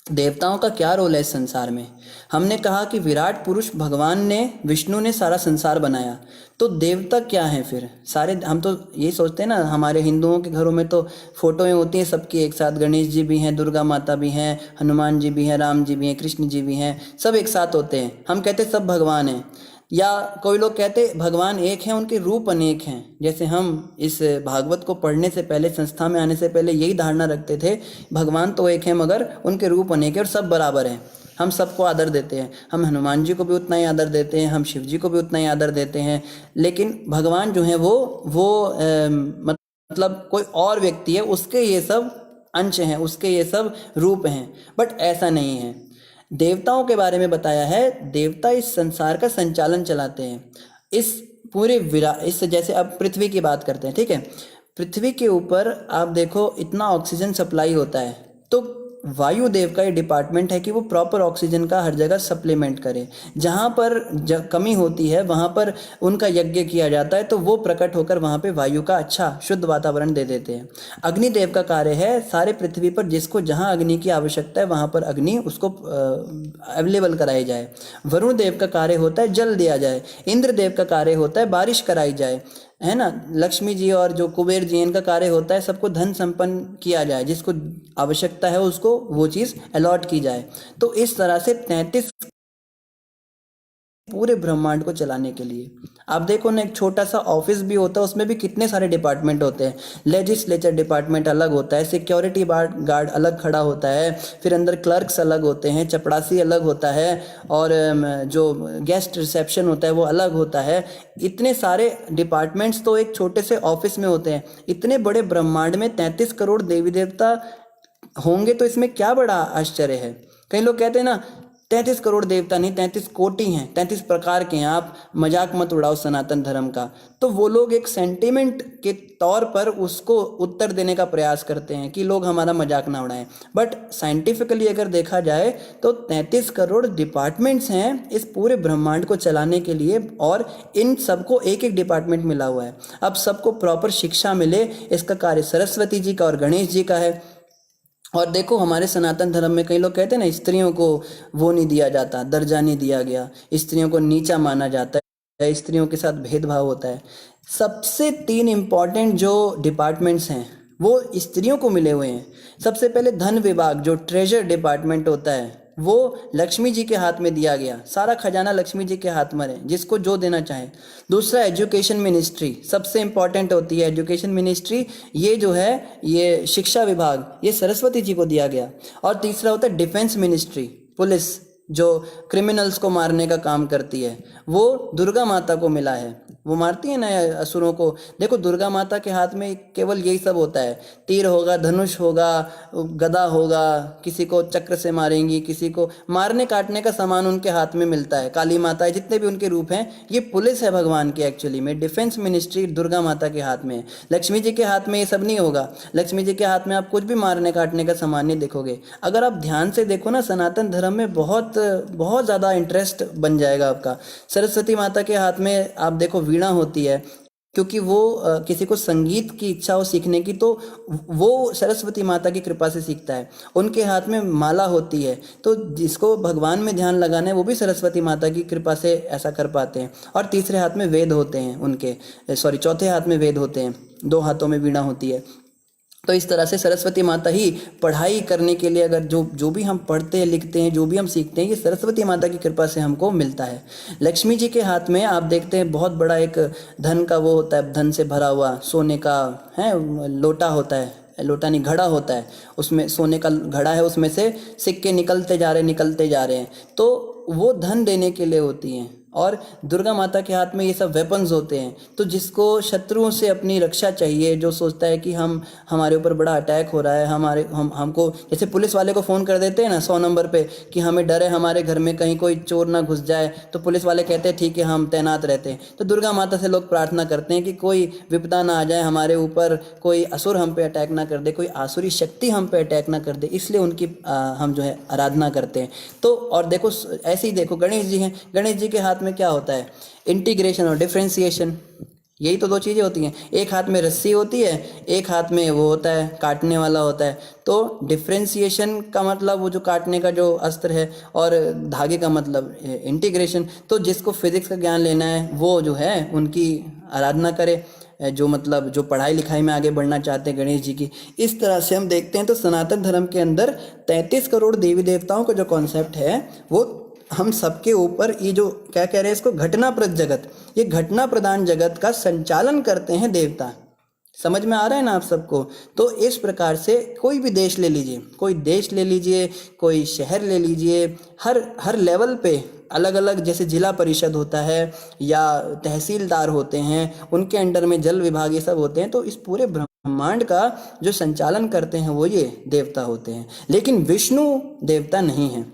देवताओं का क्या रोल है इस संसार में? हमने कहा कि विराट पुरुष भगवान ने, विष्णु ने सारा संसार बनाया। तो देवता क्या हैं फिर? सारे हम तो ये सोचते हैं ना, हमारे हिंदुओं के घरों में तो फोटोएं होती हैं सबकी एक साथ। गणेश जी भी हैं, दुर्गा माता भी हैं, हनुमान जी भी हैं, राम जी भी हैं, कृष्ण जी भी हैं, सब एक साथ होते हैं। हम कहते हैं सब भगवान हैं। या कोई लोग कहते भगवान एक हैं, उनके रूप अनेक हैं। जैसे हम इस भागवत को पढ़ने से पहले, संस्था में आने से पहले यही धारणा रखते थे, भगवान तो एक है मगर उनके रूप अनेक है और सब बराबर हैं। हम सबको आदर देते हैं, हम हनुमान जी को भी उतना ही आदर देते हैं, हम शिव जी को भी उतना ही आदर देते हैं, लेकिन भगवान जो है वो मतलब कोई और व्यक्ति है, उसके ये सब अंश हैं, उसके ये सब रूप हैं। बट ऐसा नहीं है। देवताओं के बारे में बताया है, देवता इस संसार का संचालन चलाते हैं। इस पूरे इस जैसे अब पृथ्वी की बात करते हैं, ठीक है। पृथ्वी के ऊपर आप देखो इतना ऑक्सीजन सप्लाई होता है, तो वायुदेव का ये डिपार्टमेंट है कि वो प्रॉपर ऑक्सीजन का हर जगह सप्लीमेंट करे। जहाँ पर कमी होती है वहाँ पर उनका यज्ञ किया जाता है, तो वो प्रकट होकर वहाँ पे वायु का अच्छा शुद्ध वातावरण दे देते हैं। अग्निदेव का कार्य है सारे पृथ्वी पर जिसको जहाँ अग्नि की आवश्यकता है वहाँ पर अग्नि उसको अवेलेबल कराई जाए। वरुण देव का कार्य होता है जल दिया जाए। इंद्रदेव का कार्य होता है बारिश कराई जाए, है ना। लक्ष्मी जी और जो कुबेर जी, इनका कार्य होता है सबको धन संपन्न किया जाए, जिसको आवश्यकता है उसको वो चीज़ अलॉट की जाए। तो इस तरह से 33 पूरे ब्रह्मांड को चलाने के लिए। आप देखो ना, एक छोटा सा ऑफिस भी होता है, उसमें भी कितने सारे डिपार्टमेंट होते हैं। लेजिस्लेचर डिपार्टमेंट अलग होता है, सिक्योरिटी गार्ड अलग खड़ा होता है, फिर अंदर क्लर्क्स अलग होते हैं, चपरासी अलग होता है, और जो गेस्ट रिसेप्शन होता है वो अलग होता है। इतने सारे डिपार्टमेंट्स तो एक छोटे से ऑफिस में होते हैं। इतने बड़े ब्रह्मांड में 33 करोड़ देवी देवता होंगे तो इसमें क्या बड़ा आश्चर्य है। कई लोग कहते हैं ना 33 करोड़ देवता नहीं, 33 कोटि हैं, 33 प्रकार के हैं, आप मजाक मत उड़ाओ सनातन धर्म का। तो वो लोग एक सेंटिमेंट के तौर पर उसको उत्तर देने का प्रयास करते हैं कि लोग हमारा मजाक ना उड़ाएं। बट साइंटिफिकली अगर देखा जाए तो 33 करोड़ डिपार्टमेंट्स हैं इस पूरे ब्रह्मांड को चलाने के लिए, और इन सबको एक एक डिपार्टमेंट मिला हुआ है। अब सबको प्रॉपर शिक्षा मिले, इसका कार्य सरस्वती जी का और गणेश जी का है। और देखो हमारे सनातन धर्म में कई लोग कहते हैं ना, स्त्रियों को वो नहीं दिया जाता, दर्जा नहीं दिया गया, स्त्रियों को नीचा माना जाता है, स्त्रियों के साथ भेदभाव होता है। सबसे 3 इम्पॉर्टेंट जो डिपार्टमेंट्स हैं वो स्त्रियों को मिले हुए हैं। सबसे पहले धन विभाग, जो ट्रेजर डिपार्टमेंट होता है, वो लक्ष्मी जी के हाथ में दिया गया। सारा खजाना लक्ष्मी जी के हाथ में है, जिसको जो देना चाहे। दूसरा एजुकेशन मिनिस्ट्री, सबसे इंपॉर्टेंट होती है एजुकेशन मिनिस्ट्री, ये जो है ये शिक्षा विभाग, ये सरस्वती जी को दिया गया। और तीसरा होता है डिफेंस मिनिस्ट्री, पुलिस जो क्रिमिनल्स को मारने का काम करती है, वो दुर्गा माता को मिला है। वो मारती है ना असुरों को। देखो दुर्गा माता के हाथ में केवल यही सब होता है, तीर होगा, धनुष होगा, गदा होगा, किसी को चक्र से मारेंगी, किसी को मारने काटने का सामान उनके हाथ में मिलता है। काली माता है, जितने भी उनके रूप हैं, ये पुलिस है भगवान की एक्चुअली में। डिफेंस मिनिस्ट्री दुर्गा माता के हाथ में है। लक्ष्मी जी के हाथ में ये सब नहीं होगा। लक्ष्मी जी के हाथ में आप कुछ भी मारने काटने का सामान नहीं देखोगे। अगर आप ध्यान से देखो ना, सनातन धर्म में बहुत बहुत ज़्यादा इंटरेस्ट बन जाएगा आपका। सरस्वती माता के हाथ में आप देखो वीणा होती है, क्योंकि वो किसी को संगीत की इच्छा हो सीखने की, तो वो सरस्वती माता की कृपा से सीखता है। उनके हाथ में माला होती है, तो जिसको भगवान में ध्यान लगाना है वो भी सरस्वती माता की कृपा से ऐसा कर पाते हैं। और तीसरे हाथ में वेद होते हैं उनके, चौथे हाथ में वेद होते हैं, 2 हाथों में वीणा होती है। तो इस तरह से सरस्वती माता ही पढ़ाई करने के लिए, अगर जो भी हम पढ़ते हैं, लिखते हैं, जो भी हम सीखते हैं, ये सरस्वती माता की कृपा से हमको मिलता है। लक्ष्मी जी के हाथ में आप देखते हैं बहुत बड़ा एक धन का वो होता है, धन से भरा हुआ सोने का है लोटा होता है, लोटा नहीं घड़ा होता है, उसमें सोने का घड़ा है, उसमें से सिक्के निकलते जा रहे हैं। तो वो धन देने के लिए होती हैं। और दुर्गा माता के हाथ में ये सब वेपन्स होते हैं। तो जिसको शत्रुओं से अपनी रक्षा चाहिए, जो सोचता है कि हमारे ऊपर बड़ा अटैक हो रहा है, हमको जैसे पुलिस वाले को फ़ोन कर देते हैं ना 100 नंबर पे कि हमें डर है हमारे घर में कहीं कोई चोर ना घुस जाए, तो पुलिस वाले कहते हैं ठीक है हम तैनात रहते हैं। तो दुर्गा माता से लोग प्रार्थना करते हैं कि कोई विपदा ना आ जाए हमारे ऊपर, कोई असुर हम पे अटैक ना कर दे, कोई आसुरी शक्ति हम पे अटैक ना कर दे, इसलिए उनकी हम जो है आराधना करते हैं। तो और देखो ऐसे ही देखो गणेश जी हैं, गणेश जी के हाथ में क्या होता है, इंटीग्रेशन और डिफरेंशिएशन, यही तो 2 चीज़ें होती हैं। एक हाथ में रस्सी होती है, एक हाथ में वो होता है काटने वाला होता है। तो डिफरेंशिएशन का मतलब वो जो काटने का जो अस्त्र है, और धागे का मतलब इंटीग्रेशन। तो जिसको फिजिक्स का ज्ञान लेना है वो जो है उनकी आराधना करे, जो मतलब जो पढ़ाई लिखाई में आगे बढ़ना चाहते हैं गणेश जी की। इस तरह से हम देखते हैं तो सनातन धर्म के अंदर 33 करोड़ देवी देवताओं का जो कॉन्सेप्ट है वो हम सबके ऊपर, ये जो क्या कह रहे हैं इसको, घटनाप्रद जगत, ये घटना प्रधान जगत का संचालन करते हैं देवता। समझ में आ रहा है ना आप सबको? तो इस प्रकार से कोई भी देश ले लीजिए, कोई देश ले लीजिए, कोई शहर ले लीजिए, हर हर लेवल पे अलग अलग, जैसे जिला परिषद होता है या तहसीलदार होते हैं, उनके अंडर में जल विभाग ये सब होते हैं। तो इस पूरे ब्रह्मांड का जो संचालन करते हैं वो ये देवता होते हैं। लेकिन विष्णु देवता नहीं है।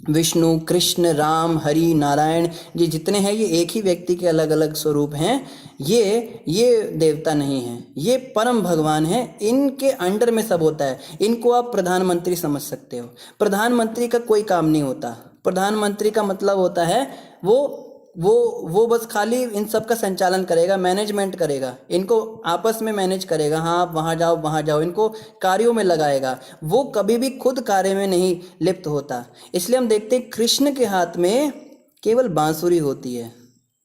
विष्णु, कृष्ण, राम, हरि, नारायण, ये जितने हैं ये एक ही व्यक्ति के अलग अलग स्वरूप हैं। ये देवता नहीं हैं, ये परम भगवान हैं। इनके अंडर में सब होता है। इनको आप प्रधानमंत्री समझ सकते हो। प्रधानमंत्री का कोई काम नहीं होता। प्रधानमंत्री का मतलब होता है वो बस खाली इन सब का संचालन करेगा, मैनेजमेंट करेगा, इनको आपस में मैनेज करेगा। हाँ आप वहाँ जाओ वहाँ जाओ, इनको कार्यों में लगाएगा। वो कभी भी खुद कार्य में नहीं लिप्त होता। इसलिए हम देखते हैं कृष्ण के हाथ में केवल बांसुरी होती है।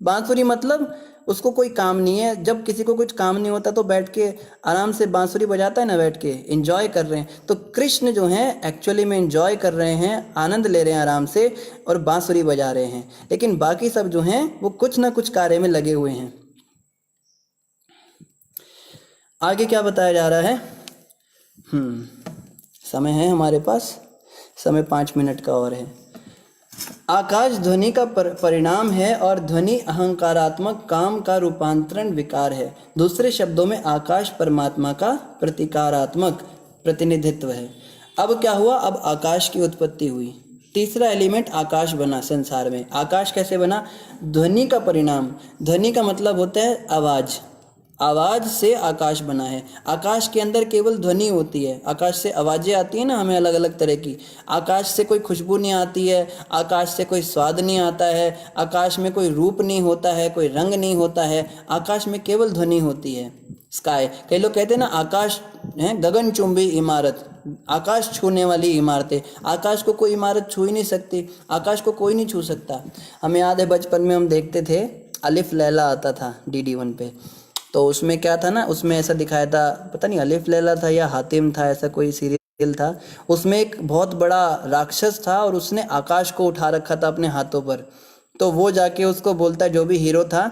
बांसुरी मतलब उसको कोई काम नहीं है। जब किसी को कुछ काम नहीं होता तो बैठ के आराम से बांसुरी बजाता है ना, बैठ के एंजॉय कर रहे हैं। तो कृष्ण जो हैं एक्चुअली में एंजॉय कर रहे हैं, आनंद ले रहे हैं आराम से, और बांसुरी बजा रहे हैं। लेकिन बाकी सब जो हैं वो कुछ ना कुछ कार्य में लगे हुए हैं। आगे क्या बताया जा रहा है? समय है हमारे पास, समय 5 मिनट का और है। आकाश ध्वनि का परिणाम है और ध्वनि अहंकारात्मक काम का रूपांतरण विकार है। दूसरे शब्दों में आकाश परमात्मा का प्रतिकारात्मक प्रतिनिधित्व है। अब क्या हुआ? अब आकाश की उत्पत्ति हुई। तीसरा एलिमेंट आकाश बना संसार में। आकाश कैसे बना? ध्वनि का परिणाम। ध्वनि का मतलब होता है आवाज। आवाज से आकाश बना है। आकाश के अंदर केवल ध्वनि होती है। आकाश से आवाजें आती हैं ना हमें अलग अलग तरह की। आकाश से कोई खुशबू नहीं आती है, आकाश से कोई स्वाद नहीं आता है, आकाश में कोई रूप नहीं होता है, कोई रंग नहीं होता है। आकाश में केवल ध्वनि होती है। स्काई, कई लोग कहते हैं ना आकाश है गगनचुंबी इमारत, आकाश छूने वाली इमारतें। आकाश को कोई इमारत छू ही नहीं सकती, आकाश को कोई नहीं छू सकता। हमें याद है बचपन में हम देखते थे, अलिफ लैला आता था DD1 पे। तो उसमें क्या था ना, उसमें ऐसा दिखाया था, पता नहीं अलिफ लैला था या हातिम था, ऐसा कोई सीरियल था। उसमें एक बहुत बड़ा राक्षस था और उसने आकाश को उठा रखा था अपने हाथों पर। तो वो जाके उसको बोलता है, जो भी हीरो था,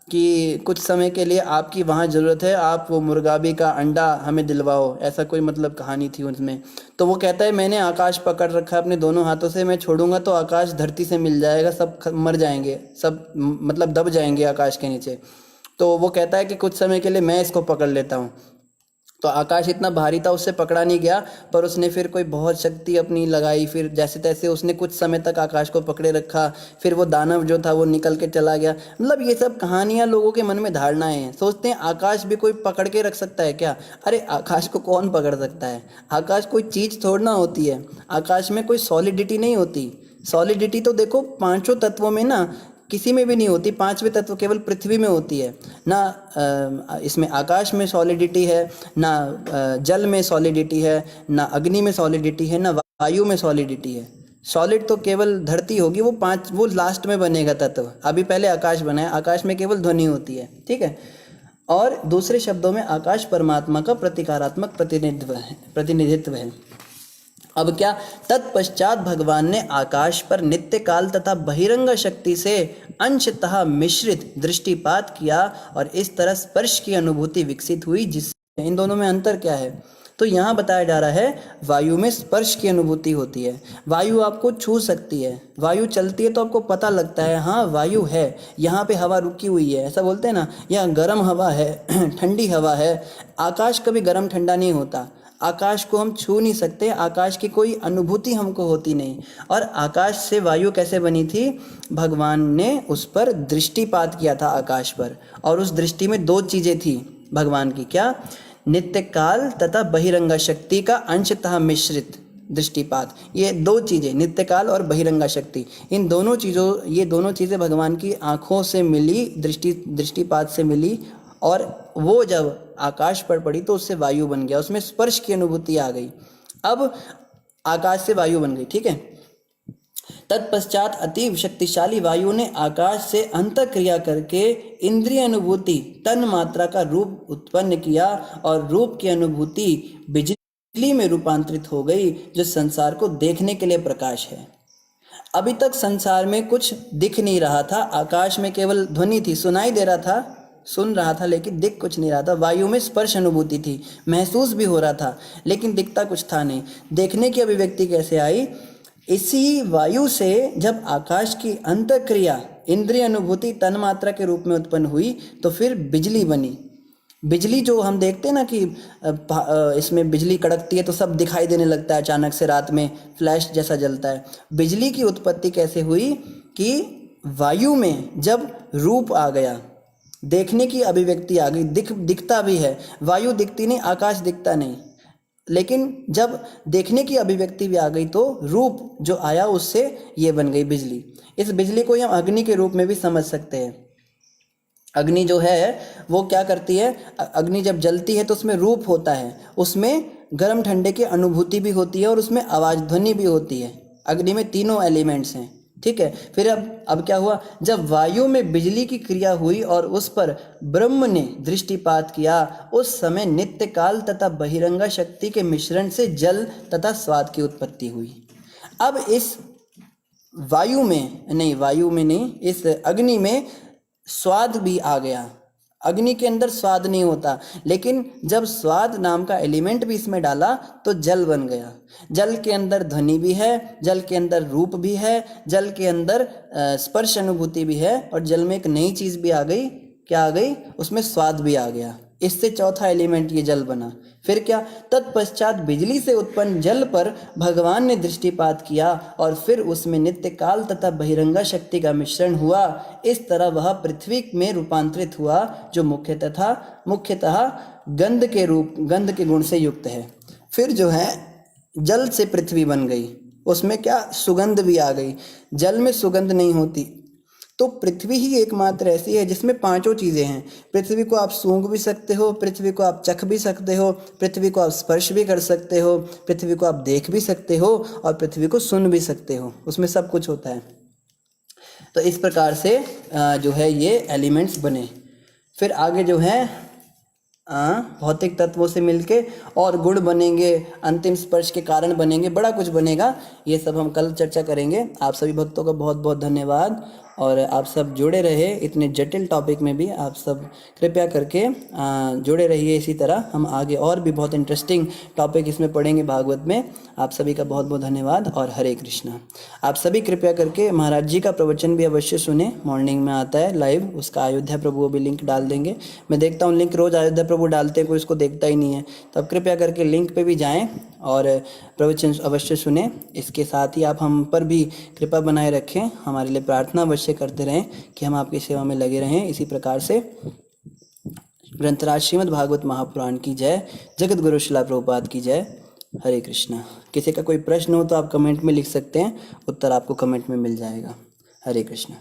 कि कुछ समय के लिए आपकी वहाँ ज़रूरत है, आप वो मुर्गाबी का अंडा हमें दिलवाओ। ऐसा कोई मतलब कहानी थी उसमें। तो वो कहता है मैंने आकाश पकड़ रखा है अपने दोनों हाथों से, मैं छोड़ूंगा तो आकाश धरती से मिल जाएगा, सब मर जाएंगे, सब मतलब दब जाएंगे आकाश के नीचे। तो वो कहता है कि कुछ समय के लिए मैं इसको पकड़ लेता हूँ। तो आकाश इतना भारी था, उससे पकड़ा नहीं गया, पर उसने फिर कोई बहुत शक्ति अपनी लगाई। फिर जैसे तैसे उसने कुछ समय तक आकाश को पकड़े रखा। फिर वो दानव जो था वो निकल के चला गया। मतलब ये सब कहानियाँ लोगों के मन में धारणाएं हैं। सोचते हैं आकाश भी कोई पकड़ के रख सकता है क्या? अरे आकाश को कौन पकड़ सकता है? आकाश कोई चीज़ थोड़ना होती है। आकाश में कोई सॉलिडिटी नहीं होती। सॉलिडिटी तो देखो पांचों तत्वों में ना किसी में भी नहीं होती। पांचवें तत्व केवल पृथ्वी में होती है ना। इसमें आकाश में सॉलिडिटी है ना, जल में सॉलिडिटी है ना, अग्नि में सॉलिडिटी है ना, वायु में सॉलिडिटी है। सॉलिड तो केवल धरती होगी, वो लास्ट में बनेगा तत्व। अभी पहले आकाश बना है। आकाश में केवल ध्वनि होती है, ठीक है। और दूसरे शब्दों में आकाश परमात्मा का प्रतिकारात्मक प्रतिनिधित्व है। अब क्या? तत्पश्चात भगवान ने आकाश पर नित्य काल तथा बहिरंग शक्ति से अंशतः मिश्रित दृष्टिपात किया और इस तरह स्पर्श की अनुभूति विकसित हुई। जिससे इन दोनों में अंतर क्या है? तो यहाँ बताया जा रहा है वायु में स्पर्श की अनुभूति होती है। वायु आपको छू सकती है, वायु चलती है तो आपको पता लगता है हाँ वायु है, यहाँ पे हवा रुकी हुई है, ऐसा बोलते हैं ना। यहाँ गर्म हवा है ठंडी हवा है। आकाश कभी गर्म ठंडा नहीं होता। आकाश को हम छू नहीं सकते, आकाश की कोई अनुभूति हमको होती नहीं। और आकाश से वायु कैसे बनी थी? भगवान ने उस पर दृष्टिपात किया था आकाश पर, और उस दृष्टि में 2 चीज़ें थी भगवान की। क्या? नित्य काल तथा बहिरंगा शक्ति का अंशतः मिश्रित दृष्टिपात। ये 2 चीज़ें, नित्य काल और बहिरंगा शक्ति, इन दोनों चीज़ों, ये दोनों चीज़ें भगवान की आँखों से मिली, दृष्टिपात से मिली। और वो जब आकाश पर पड़ी तो उससे वायु बन गया, उसमें स्पर्श की अनुभूति आ गई। अब आकाश से वायु बन गई, ठीक है। तत्पश्चात अतीव शक्तिशाली वायु ने आकाश से अंतःक्रिया करके इंद्रिय अनुभूति तन मात्रा का रूप उत्पन्न किया और रूप की अनुभूति बिजली में रूपांतरित हो गई, जो संसार को देखने के लिए प्रकाश है। अभी तक संसार में कुछ दिख नहीं रहा था, आकाश में केवल ध्वनि थी, सुनाई दे रहा था सुन रहा था लेकिन दिख कुछ नहीं रहा था। वायु में स्पर्श अनुभूति थी, महसूस भी हो रहा था लेकिन दिखता कुछ था नहीं। देखने की अभिव्यक्ति कैसे आई? इसी वायु से जब आकाश की अंतःक्रिया इंद्रिय अनुभूति तन्मात्रा के रूप में उत्पन्न हुई तो फिर बिजली बनी। बिजली जो हम देखते हैं ना कि इसमें बिजली कड़कती है तो सब दिखाई देने लगता है, अचानक से रात में फ्लैश जैसा जलता है। बिजली की उत्पत्ति कैसे हुई कि वायु में जब रूप आ गया, देखने की अभिव्यक्ति आ गई, दिखता भी है। वायु दिखती नहीं, आकाश दिखता नहीं, लेकिन जब देखने की अभिव्यक्ति भी आ गई तो रूप जो आया उससे ये बन गई बिजली। इस बिजली को हम अग्नि के रूप में भी समझ सकते हैं। अग्नि जो है वो क्या करती है? अग्नि जब जलती है तो उसमें रूप होता है, उसमें गर्म ठंडे की अनुभूति भी होती है और उसमें आवाज ध्वनि भी होती है। अग्नि में तीनों एलिमेंट्स हैं, ठीक है। फिर अब क्या हुआ? जब वायु में बिजली की क्रिया हुई और उस पर ब्रह्म ने दृष्टिपात किया, उस समय नित्य काल तथा बहिरंगा शक्ति के मिश्रण से जल तथा स्वाद की उत्पत्ति हुई। अब इस वायु में नहीं, इस अग्नि में स्वाद भी आ गया। अग्नि के अंदर स्वाद नहीं होता, लेकिन जब स्वाद नाम का एलिमेंट भी इसमें डाला तो जल बन गया। जल के अंदर ध्वनि भी है, जल के अंदर रूप भी है, जल के अंदर स्पर्श अनुभूति भी है, और जल में एक नई चीज भी आ गई। क्या आ गई? उसमें स्वाद भी आ गया। इससे चौथा एलिमेंट ये जल बना। फिर क्या? तत्पश्चात बिजली से उत्पन्न जल पर भगवान ने दृष्टिपात किया और फिर उसमें नित्य काल तथा बहिरंगा शक्ति का मिश्रण हुआ। इस तरह वह पृथ्वी में रूपांतरित हुआ, जो मुख्यतः गंध के गुण से युक्त है। फिर जो है जल से पृथ्वी बन गई, उसमें क्या? सुगंध भी आ गई। जल में सुगंध नहीं होती, तो पृथ्वी ही एकमात्र ऐसी है जिसमें पांचों चीजें हैं। पृथ्वी को आप सूंघ भी सकते हो, पृथ्वी को आप चख भी सकते हो, पृथ्वी को आप स्पर्श भी कर सकते हो, पृथ्वी को आप देख भी सकते हो, और पृथ्वी को सुन भी सकते हो। उसमें सब कुछ होता है। तो इस प्रकार से जो है ये एलिमेंट्स बने। फिर आगे जो है भौतिक तत्वों से मिलके और गुण बनेंगे, अंतिम स्पर्श के कारण बनेंगे, बड़ा कुछ बनेगा। ये सब हम कल चर्चा करेंगे। आप सभी भक्तों का बहुत बहुत धन्यवाद, और आप सब जुड़े रहे इतने जटिल टॉपिक में भी। आप सब कृपया करके जुड़े रहिए। इसी तरह हम आगे और भी बहुत इंटरेस्टिंग टॉपिक इसमें पढ़ेंगे भागवत में। आप सभी का बहुत बहुत धन्यवाद और हरे कृष्णा। आप सभी कृपया करके महाराज जी का प्रवचन भी अवश्य सुने। मॉर्निंग में आता है लाइव, उसका अयोध्या प्रभु भी लिंक डाल देंगे। मैं देखता हूँ लिंक रोज़ अयोध्या प्रभु डालते हैं, कोई इसको देखता ही नहीं है। तो आप कृपया करके लिंक पे भी जाएं और प्रवचन अवश्य सुने। इसके साथ ही आप हम पर भी कृपा बनाए रखें, हमारे लिए प्रार्थना अवश्य करते रहें कि हम आपकी सेवा में लगे रहें। इसी प्रकार से ग्रंथराज श्रीमद् भागवत महापुराण की जय, जगत गुरु श्रील प्रभुपाद की जय। हरे कृष्णा। किसी का कोई प्रश्न हो तो आप कमेंट में लिख सकते हैं, उत्तर आपको कमेंट में मिल जाएगा। हरे कृष्णा।